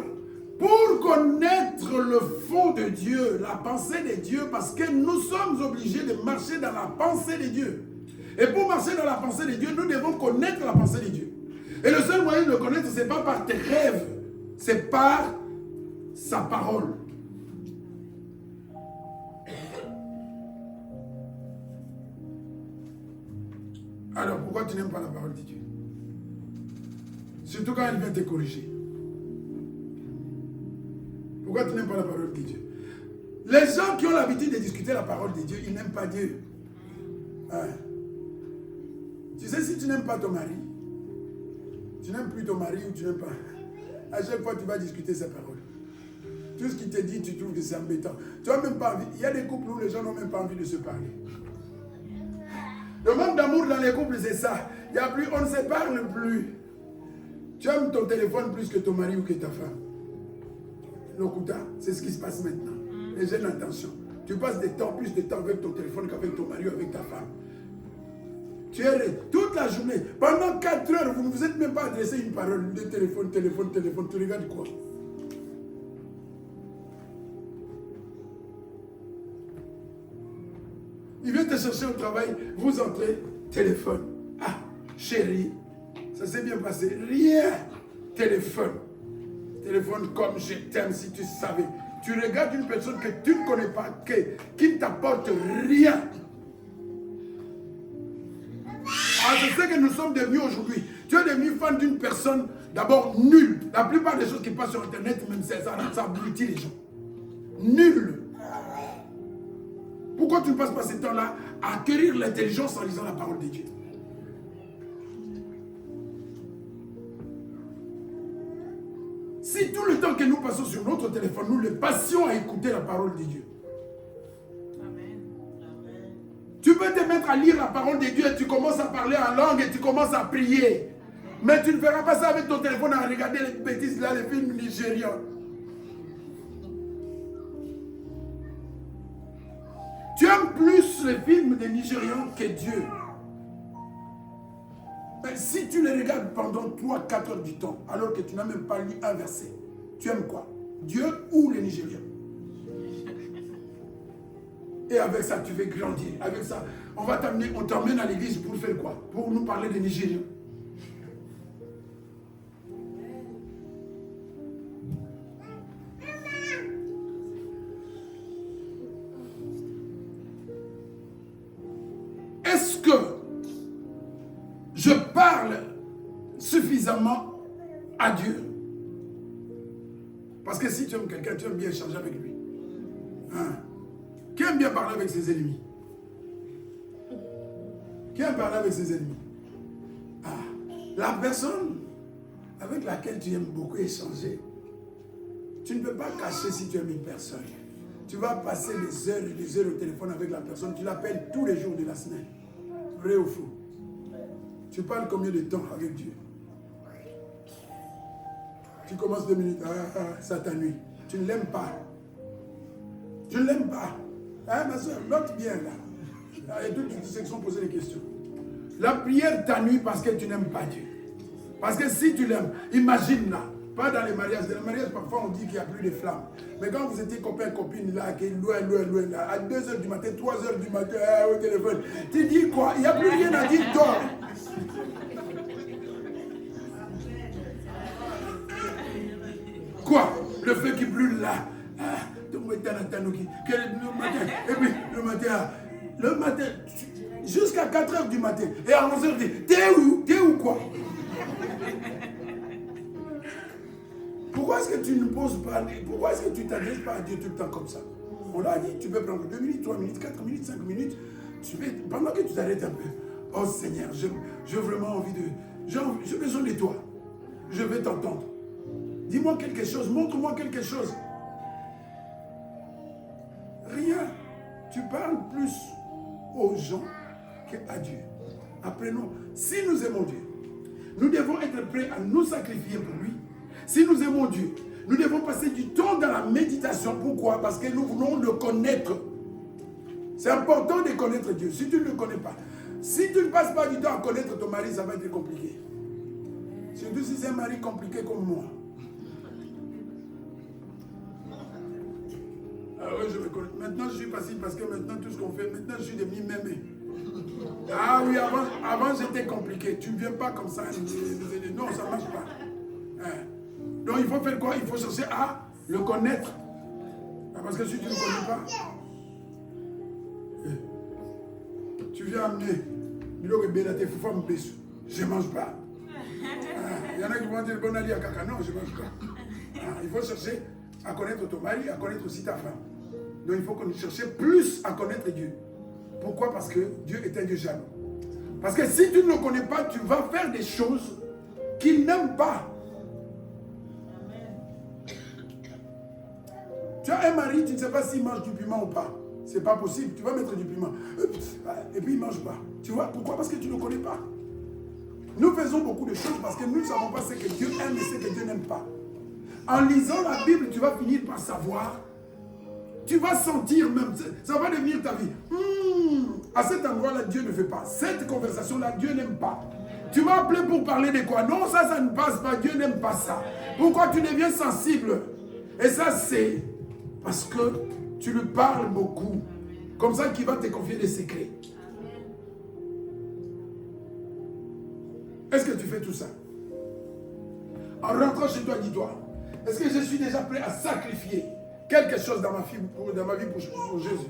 pour connaître le fond de Dieu, la pensée de Dieu, parce que nous sommes obligés de marcher dans la pensée de Dieu. Et pour marcher dans la pensée de Dieu, nous devons connaître la pensée de Dieu. Et le seul moyen de le connaître, ce n'est pas par tes rêves, c'est par sa parole. Alors pourquoi tu n'aimes pas la parole de Dieu? Surtout quand elle vient te corriger. Pourquoi tu n'aimes pas la parole de Dieu? Les gens qui ont l'habitude de discuter la parole de Dieu, ils n'aiment pas Dieu. Hein? Tu sais, si tu n'aimes pas ton mari, tu n'aimes plus ton mari ou tu n'aimes pas, à chaque fois tu vas discuter sa parole. Tout ce qu'il te dit, tu trouves que c'est embêtant. Tu n'as même pas envie. Il y a des couples où les gens n'ont même pas envie de se parler. Le manque d'amour dans les couples, c'est ça. Il y a plus, on ne se parle plus. Tu aimes ton téléphone plus que ton mari ou que ta femme. Lokuta, c'est ce qui se passe maintenant. Les jeunes, attention. Tu passes plus de temps avec ton téléphone qu'avec ton mari ou avec ta femme. Tu es toute la journée. Pendant 4 heures, vous ne vous êtes même pas adressé une parole. De téléphone. Tu regardes quoi? Il vient te chercher au travail. Vous entrez. Téléphone. Ah, chérie. Ça s'est bien passé. Rien. Téléphone. Téléphone comme je t'aime si tu savais. Tu regardes une personne que tu ne connais pas, qui ne t'apporte rien. Ah, je sais que nous sommes devenus aujourd'hui. Tu es devenu fan d'une personne d'abord nulle. La plupart des choses qui passent sur Internet, même ça abrutit les gens. Nul. Pourquoi tu ne passes pas ce temps-là à acquérir l'intelligence en lisant la parole de Dieu? Si tout le temps que nous passons sur notre téléphone, nous le passions à écouter la parole de Dieu. Amen. Tu peux te mettre à lire la parole de Dieu et tu commences à parler en langue et tu commences à prier. Mais tu ne feras pas ça avec ton téléphone à regarder les bêtises là, les films nigérians. Tu aimes plus les films des Nigérians que Dieu. Mais si tu les regardes pendant 3-4 heures du temps, alors que tu n'as même pas lu un verset, tu aimes quoi? Dieu ou les Nigériens? Et avec ça, tu veux grandir. Avec ça, on t'emmène à l'église pour faire quoi? Pour nous parler des Nigériens. Est-ce que je parle suffisamment à Dieu? Parce que si tu aimes quelqu'un, tu aimes bien échanger avec lui. Hein? Qui aime bien parler avec ses ennemis? Qui aime parler avec ses ennemis? Ah, la personne avec laquelle tu aimes beaucoup échanger, tu ne peux pas cacher si tu aimes une personne. Tu vas passer des heures et des heures au téléphone avec la personne, tu l'appelles tous les jours de la semaine. Vrai ou faux? Tu parles combien de temps avec Dieu? Tu commences 2 minutes, ça t'ennuie. Tu ne l'aimes pas. Tu ne l'aimes pas. Hein, ma soeur, note bien là. Et toutes les sections poser des questions. La prière t'ennuie parce que tu n'aimes pas Dieu. Parce que si tu l'aimes, imagine là, pas dans les mariages. Dans les mariages, parfois on dit qu'il n'y a plus de flammes. Mais quand vous étiez copain, copine là, qui est loin, là, à 2 h du matin, 3 h du matin, au téléphone, tu dis quoi? Il n'y a plus rien à dire, dors. Quoi? Le feu qui brûle là. Le matin, jusqu'à 4 h du matin. Et à 11 h, t'es où quoi? Pourquoi est-ce que tu ne poses pas, pourquoi est-ce que tu ne t'adresses pas à Dieu tout le temps comme ça? On l'a dit, tu peux prendre 2 minutes, 3 minutes, 4 minutes, 5 minutes. Pendant que tu t'arrêtes un peu. Oh Seigneur, j'ai vraiment envie de... J'ai besoin de toi. Je vais t'entendre. Dis-moi quelque chose, montre-moi quelque chose. Rien. Tu parles plus aux gens qu'à Dieu. Apprenons. Si nous aimons Dieu, nous devons être prêts à nous sacrifier pour lui. Si nous aimons Dieu, nous devons passer du temps dans la méditation. Pourquoi? Parce que nous voulons le connaître. C'est important de connaître Dieu. Si tu ne le connais pas, si tu ne passes pas du temps à connaître ton mari, ça va être compliqué. Surtout si c'est un mari compliqué comme moi. Ah oui, je me connais. Maintenant, je suis facile parce que maintenant, tout ce qu'on fait, maintenant, je suis devenu mémé. Ah oui, avant j'étais compliqué. Tu ne viens pas comme ça. Non, ça ne marche pas. Hein? Donc, il faut faire quoi? Il faut chercher à le connaître. Parce que si tu ne le connais pas, tu viens amener je ne mange pas. Il y en a qui vont dire, bon, Ali à caca. Non, je ne mange pas. Il faut chercher à connaître ton mari, à connaître aussi ta femme. Donc il faut qu'on cherche plus à connaître Dieu. Pourquoi? Parce que Dieu est un Dieu jaloux. Parce que si tu ne le connais pas, tu vas faire des choses qu'il n'aime pas. Tu as un mari, tu ne sais pas s'il mange du piment ou pas. C'est pas possible. Tu vas mettre du piment. Et puis il ne mange pas. Tu vois? Pourquoi? Parce que tu ne le connais pas. Nous faisons beaucoup de choses parce que nous ne savons pas ce que Dieu aime et ce que Dieu n'aime pas. En lisant la Bible, tu vas finir par savoir. Tu vas sentir même. Ça va devenir ta vie. À cet endroit-là, Dieu ne fait pas. Cette conversation-là, Dieu n'aime pas. Tu m'as appelé pour parler de quoi? Non, ça ne passe pas. Dieu n'aime pas ça. Pourquoi tu deviens sensible? Et ça, c'est parce que tu lui parles beaucoup. Comme ça qu'il va te confier des secrets. Est-ce que tu fais tout ça? En rentrant chez toi, dis-toi, est-ce que je suis déjà prêt à sacrifier quelque chose dans ma vie pour Jésus?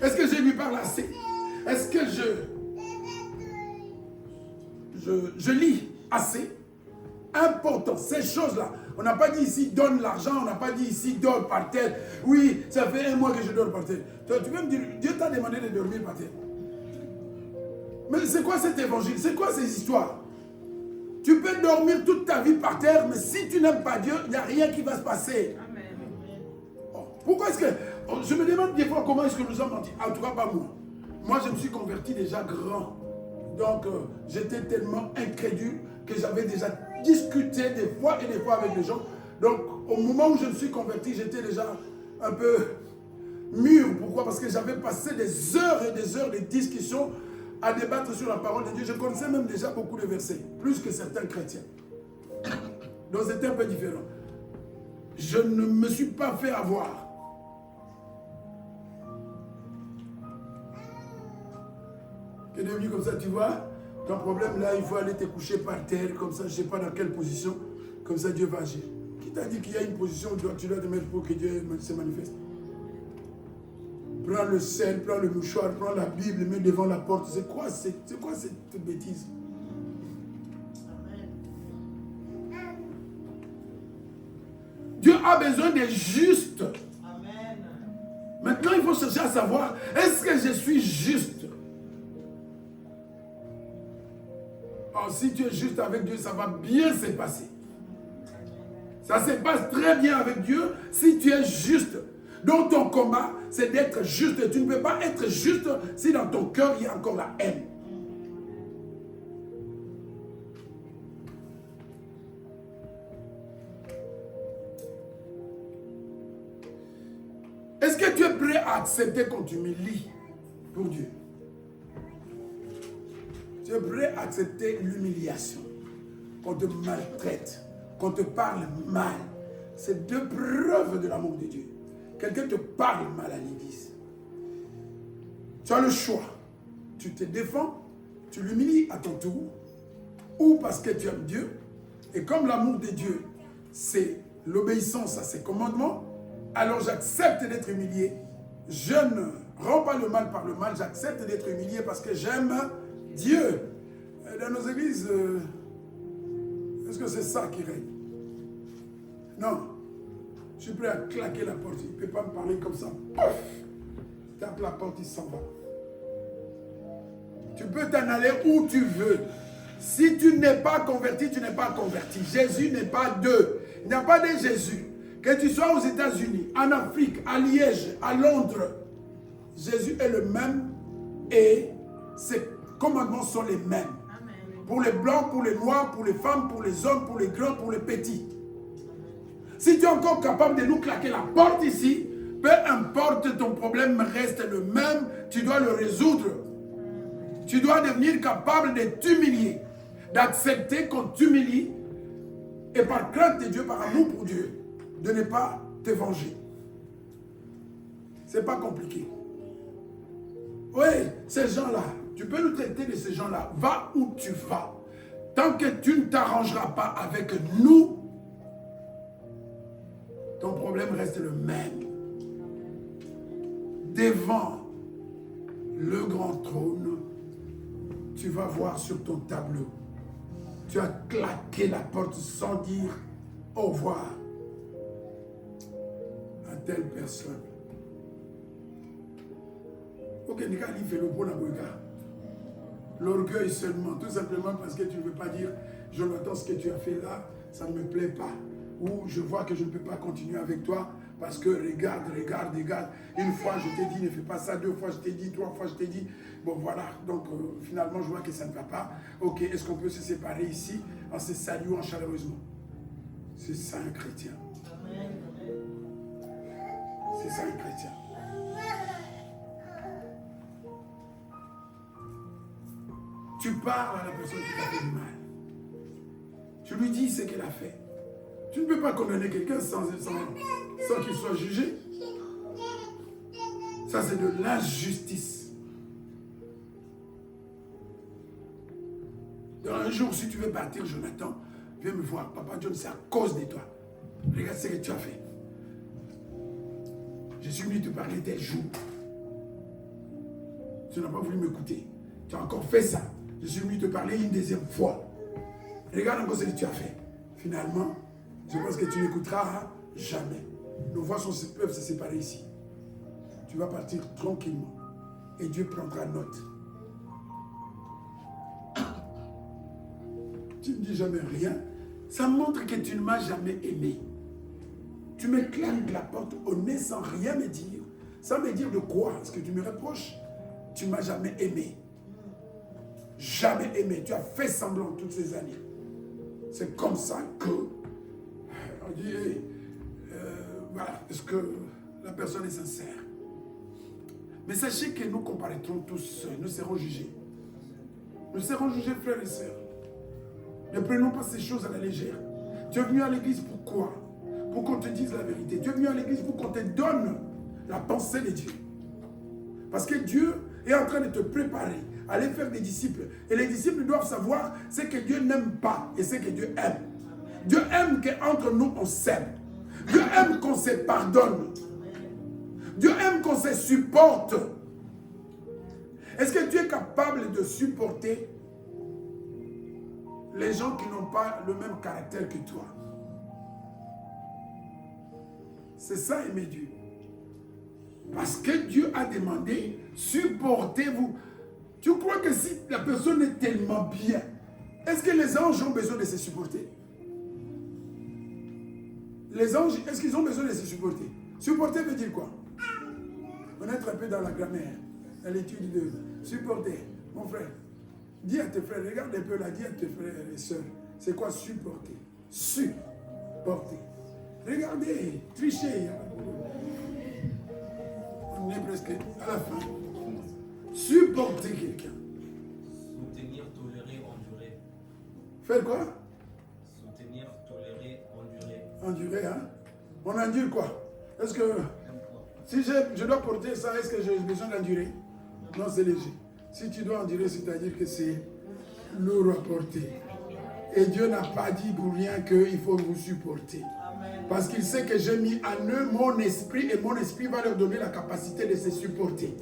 Est-ce que je lui parle assez? Est-ce que je lis assez? Important, ces choses-là. On n'a pas dit ici donne l'argent, on n'a pas dit ici dors par terre. Oui, ça fait 1 mois que je dors par terre. Tu veux me dire, Dieu t'a demandé de dormir par terre. Mais c'est quoi cet évangile? C'est quoi ces histoires? Tu peux dormir toute ta vie par terre, mais si tu n'aimes pas Dieu, il n'y a rien qui va se passer. Amen. Pourquoi est-ce que... Je me demande des fois comment est-ce que nous sommes menti. En tout cas, pas moi. Moi, je me suis converti déjà grand. Donc, j'étais tellement incrédule que j'avais déjà discuté des fois et des fois avec les gens. Donc, au moment où je me suis converti, j'étais déjà un peu mûr. Pourquoi? Parce que j'avais passé des heures et des heures de discussion à débattre sur la parole de Dieu. Je connaissais même déjà beaucoup de versets, plus que certains chrétiens. Donc c'était un peu différent. Je ne me suis pas fait avoir. Tu es devenu comme ça, tu vois, ton problème là, il faut aller te coucher par terre, comme ça, je ne sais pas dans quelle position, comme ça Dieu va agir. Qui t'a dit qu'il y a une position où tu dois te mettre pour que Dieu se manifeste? Prends le sel, prends le mouchoir, prends la Bible, mets devant la porte. C'est quoi cette bêtise? Dieu a besoin des justes. Amen. Maintenant, il faut chercher à savoir, est-ce que je suis juste? Alors, si tu es juste avec Dieu, ça va bien se passer. Ça se passe très bien avec Dieu si tu es juste. Donc ton combat, c'est d'être juste. Tu ne peux pas être juste si dans ton cœur, il y a encore la haine. Est-ce que tu es prêt à accepter qu'on t'humilie pour Dieu? Tu es prêt à accepter l'humiliation, qu'on te maltraite, qu'on te parle mal? C'est deux preuves de l'amour de Dieu. Quelqu'un te parle mal à l'église. Tu as le choix. Tu te défends, tu l'humilies à ton tour, ou parce que tu aimes Dieu, et comme l'amour de Dieu, c'est l'obéissance à ses commandements, alors j'accepte d'être humilié. Je ne rends pas le mal par le mal, j'accepte d'être humilié parce que j'aime Dieu. Dans nos églises, est-ce que c'est ça qui règne? Non. Je suis prêt à claquer la porte. Il ne peut pas me parler comme ça. Pouf! Tape la porte, il s'en va. Tu peux t'en aller où tu veux. Si tu n'es pas converti, tu n'es pas converti. Jésus n'est pas deux. Il n'y a pas de Jésus. Que tu sois aux États-Unis, en Afrique, à Liège, à Londres, Jésus est le même et ses commandements sont les mêmes. Amen. Pour les blancs, pour les noirs, pour les femmes, pour les hommes, pour les grands, pour les petits. Si tu es encore capable de nous claquer la porte ici, peu importe, ton problème reste le même, tu dois le résoudre. Tu dois devenir capable de t'humilier, d'accepter qu'on t'humilie et par crainte de Dieu, par amour pour Dieu, de ne pas te venger. C'est pas compliqué. Oui, ces gens-là, tu peux nous traiter de ces gens-là. Va où tu vas. Tant que tu ne t'arrangeras pas avec nous, ton problème reste le même. Devant le grand trône, tu vas voir sur ton tableau. Tu as claqué la porte sans dire au revoir à telle personne. Ok, Nika dit fait le bon aboïka. L'orgueil seulement, tout simplement parce que tu ne veux pas dire Jonathan, ce que tu as fait là, ça ne me plaît pas. Ou je vois que je ne peux pas continuer avec toi parce que regarde. Une fois je t'ai dit ne fais pas ça, 2 fois je t'ai dit, 3 fois je t'ai dit. Bon voilà, donc finalement je vois que ça ne va pas. Ok, est-ce qu'on peut se séparer ici en se saluant chaleureusement? C'est ça un chrétien. C'est ça un chrétien. Tu parles à la personne qui t'a fait du mal. Tu lui dis ce qu'elle a fait. Tu ne peux pas condamner quelqu'un sans qu'il soit jugé. Ça, c'est de l'injustice. Dans un jour, si tu veux partir, Jonathan, viens me voir. Papa John, c'est à cause de toi. Regarde ce que tu as fait. Je suis venu te parler tel jour. Tu n'as pas voulu m'écouter. Tu as encore fait ça. Je suis venu te parler une deuxième fois. Regarde encore ce que tu as fait. Finalement, je pense que tu n'écouteras jamais. Nos voix peuvent se séparer ici. Tu vas partir tranquillement. Et Dieu prendra note. Tu ne dis jamais rien. Ça montre que tu ne m'as jamais aimé. Tu me claques la porte au nez sans rien me dire. Sans me dire de quoi? Est-ce que tu me reproches? Tu ne m'as jamais aimé. Jamais aimé. Tu as fait semblant toutes ces années. C'est comme ça que on dit, voilà, est-ce que la personne est sincère? Mais sachez que nous comparaîtrons tous, nous serons jugés. Nous serons jugés, frères et sœurs. Ne prenons pas ces choses à la légère. Tu es venu à l'église pourquoi? Pour qu'on te dise la vérité. Tu es venu à l'église pour qu'on te donne la pensée de Dieu. Parce que Dieu est en train de te préparer à aller faire des disciples. Et les disciples doivent savoir ce que Dieu n'aime pas et ce que Dieu aime. Dieu aime qu'entre nous on s'aime. Dieu aime qu'on se pardonne. Dieu aime qu'on se supporte. Est-ce que tu es capable de supporter les gens qui n'ont pas le même caractère que toi? C'est ça aimer Dieu. Parce que Dieu a demandé, supportez-vous. Tu crois que si la personne est tellement bien, est-ce que les anges ont besoin de se supporter? Les anges, est-ce qu'ils ont besoin de se supporter? Supporter veut dire quoi? On est un peu dans la grammaire, dans l'étude de supporter. Mon frère, dis à tes frères, regarde un peu là, dis à tes frères et sœurs, c'est quoi supporter? Supporter. Regardez, trichez. On est presque à la fin. Supporter quelqu'un. Soutenir, tolérer, endurer. Faire quoi? Soutenir, tolérer, endurer. Endurer, hein? On endure quoi? Est-ce que si je dois porter ça, est-ce que j'ai besoin d'endurer? Non, c'est léger. Si tu dois endurer, c'est-à-dire que c'est lourd à porter. Et Dieu n'a pas dit pour rien qu'il faut vous supporter. Parce qu'il sait que j'ai mis en eux mon esprit et mon esprit va leur donner la capacité de se supporter.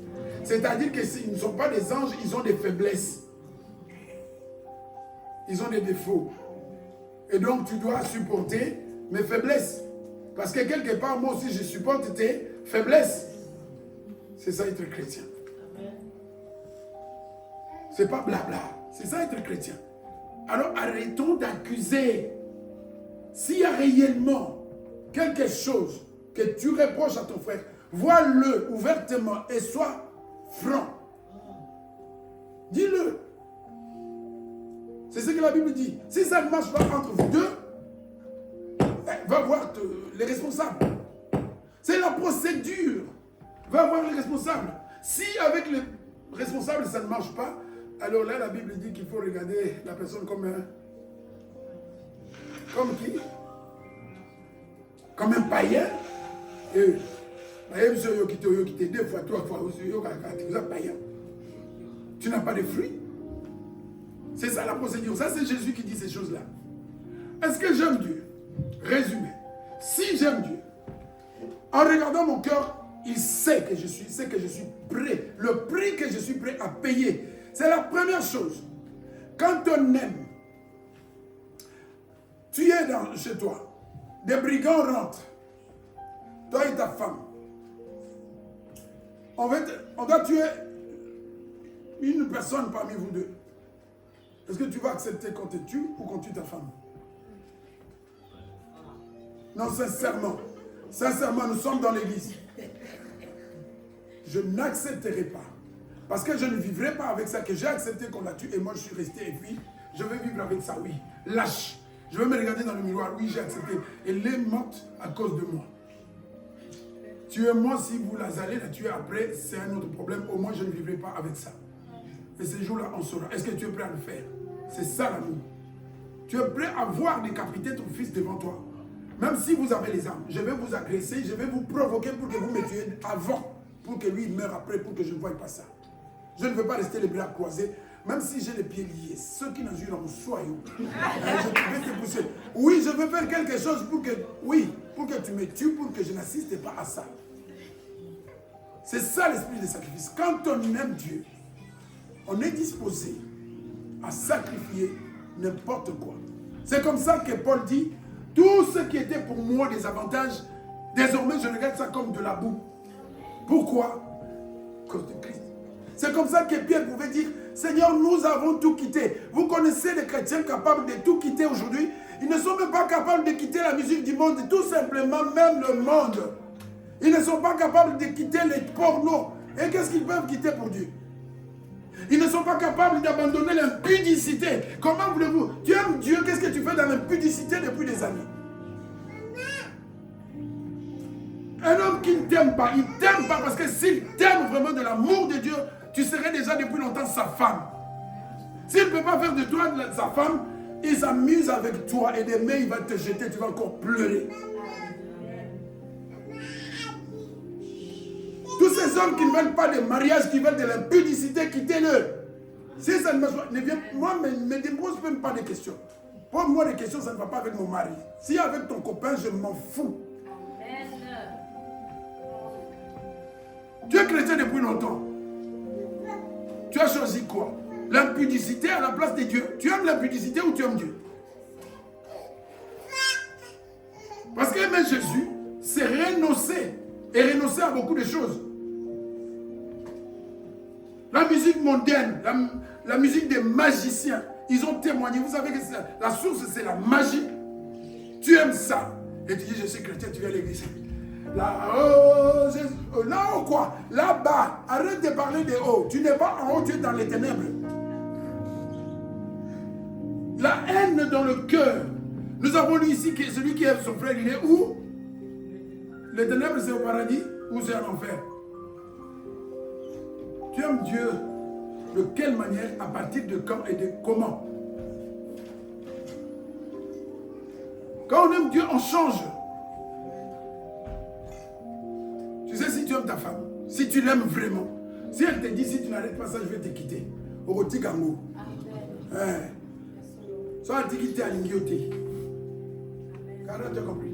C'est-à-dire qu'ils ne sont pas des anges, ils ont des faiblesses. Ils ont des défauts. Et donc tu dois supporter mes faiblesses. Parce que quelque part, moi aussi, je supporte tes faiblesses. C'est ça être chrétien. C'est pas blabla. C'est ça être chrétien. Alors arrêtons d'accuser. S'il y a réellement quelque chose que tu reproches à ton frère, vois-le ouvertement et sois franc. Dis-le. C'est ce que la Bible dit. Si ça ne marche pas entre vous deux, va voir les responsables. C'est la procédure. Va voir les responsables. Si avec les responsables ça ne marche pas, alors là la Bible dit qu'il faut regarder la personne comme un... Comme qui? Comme un païen. Et deux fois, trois fois, vous êtes païen. Tu n'as pas de fruits. C'est ça la procédure. Ça, c'est Jésus qui dit ces choses-là. Est-ce que j'aime Dieu? Résumé. Si j'aime Dieu, en regardant mon cœur, il sait que je suis prêt. Le prix que je suis prêt à payer. C'est la première chose. Quand on aime, tu es chez toi, des brigands rentrent, toi et ta femme. En fait, on doit tuer une personne parmi vous deux. Est-ce que tu vas accepter qu'on te tue ou qu'on tue ta femme? Non, sincèrement. Sincèrement, nous sommes dans l'église. Je n'accepterai pas. Parce que je ne vivrai pas avec ça, que j'ai accepté qu'on la tue et moi je suis resté et puis je vais vivre avec ça, oui. Lâche. Je vais me regarder dans le miroir, oui, j'ai accepté. Elle est morte à cause de moi. Tuez-moi si vous allez la tuer après, c'est un autre problème. Au moins, je ne vivrai pas avec ça. Et ces jours-là, on saura. Est-ce que tu es prêt à le faire? C'est ça l'amour. Tu es prêt à voir décapiter ton fils devant toi. Même si vous avez les armes, je vais vous agresser, je vais vous provoquer pour que vous me tuiez avant, pour que lui meure après, pour que je ne voie pas ça. Je ne veux pas rester les bras croisés, même si j'ai les pieds liés. Ceux qui n'ont eu dans soyons. Je vais te pousser. Oui, je veux faire quelque chose pour que, oui, pour que tu me tues, pour que je n'assiste pas à ça. C'est ça l'esprit de sacrifice. Quand on aime Dieu, on est disposé à sacrifier n'importe quoi. C'est comme ça que Paul dit, tout ce qui était pour moi des avantages, désormais je regarde ça comme de la boue. Pourquoi? À cause de Christ. C'est comme ça que Pierre pouvait dire, Seigneur, nous avons tout quitté. Vous connaissez les chrétiens capables de tout quitter aujourd'hui? Ils ne sont même pas capables de quitter la musique du monde, tout simplement, même le monde. Ils ne sont pas capables de quitter les pornos. Et qu'est-ce qu'ils peuvent quitter pour Dieu? Ils ne sont pas capables d'abandonner l'impudicité. Comment voulez-vous? Tu aimes Dieu, qu'est-ce que tu fais dans l'impudicité depuis des années? Un homme qui ne t'aime pas, il ne t'aime pas parce que s'il t'aime vraiment de l'amour de Dieu, tu serais déjà depuis longtemps sa femme. S'il ne peut pas faire de toi sa femme, il s'amuse avec toi et demain il va te jeter, tu vas encore pleurer. Tous ces hommes qui ne veulent pas de mariage, qui veulent de l'impudicité, quittez-le. Si ça ne me vient, moi, ne me dépose même pas de questions. Pour moi, les questions, ça ne va pas avec mon mari. Si avec ton copain, je m'en fous. Tu es chrétien depuis longtemps. Tu as choisi quoi? L'impudicité à la place de Dieu. Tu aimes l'impudicité ou tu aimes Dieu? Parce qu'aimer Jésus, c'est renoncer. Et renoncer à beaucoup de choses. La musique mondaine, la musique des magiciens, ils ont témoigné. Vous savez que la source, c'est la magie. Tu aimes ça. Et tu dis, je suis chrétien, tu viens à l'église. Là-haut quoi? Là-bas. Arrête de parler de haut. Tu n'es pas en haut, tu es dans les ténèbres. La haine dans le cœur. Nous avons lu ici que celui qui aime son frère, il est où? Les ténèbres, c'est au paradis ou c'est en enfer? Tu aimes Dieu de quelle manière, à partir de quand et de comment? Quand on aime Dieu, on change. Tu sais, si tu aimes ta femme, si tu l'aimes vraiment, si elle te dit, si tu n'arrêtes pas ça, je vais te quitter. Au roti gango. Soit elle te quitte à l'ingioté. Car tu as compris.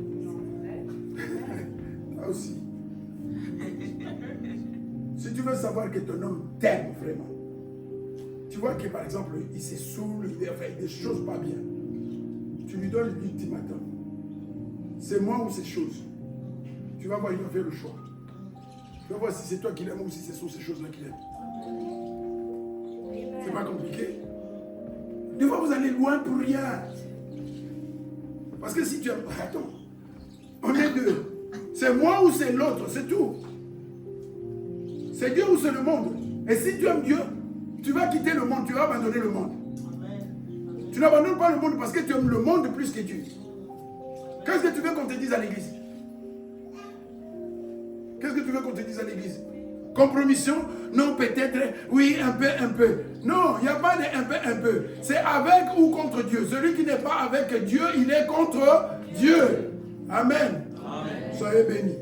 Toi aussi. Si tu veux savoir que ton homme t'aime vraiment, tu vois que par exemple, il se saoule, il fait des choses pas bien. Tu lui donnes l'ultimatum. C'est moi ou ces choses. Tu vas voir, il va faire le choix. Tu vas voir si c'est toi qui l'aimes ou si ce sont ces choses-là qu'il aime. C'est pas compliqué. Des fois, vous allez loin pour rien. Parce que si tu aimes... Attends. On est deux. C'est moi ou c'est l'autre, c'est tout. C'est Dieu ou c'est le monde. Et si tu aimes Dieu, tu vas quitter le monde, tu vas abandonner le monde. Tu n'abandonnes pas le monde parce que tu aimes le monde plus que Dieu. Qu'est-ce que tu veux qu'on te dise à l'église? Qu'est-ce que tu veux qu'on te dise à l'église? Compromission? Non, peut-être, oui, un peu. Non, il n'y a pas de un peu. C'est avec ou contre Dieu. Celui qui n'est pas avec Dieu, il est contre Dieu. Amen. Amen. Soyez bénis.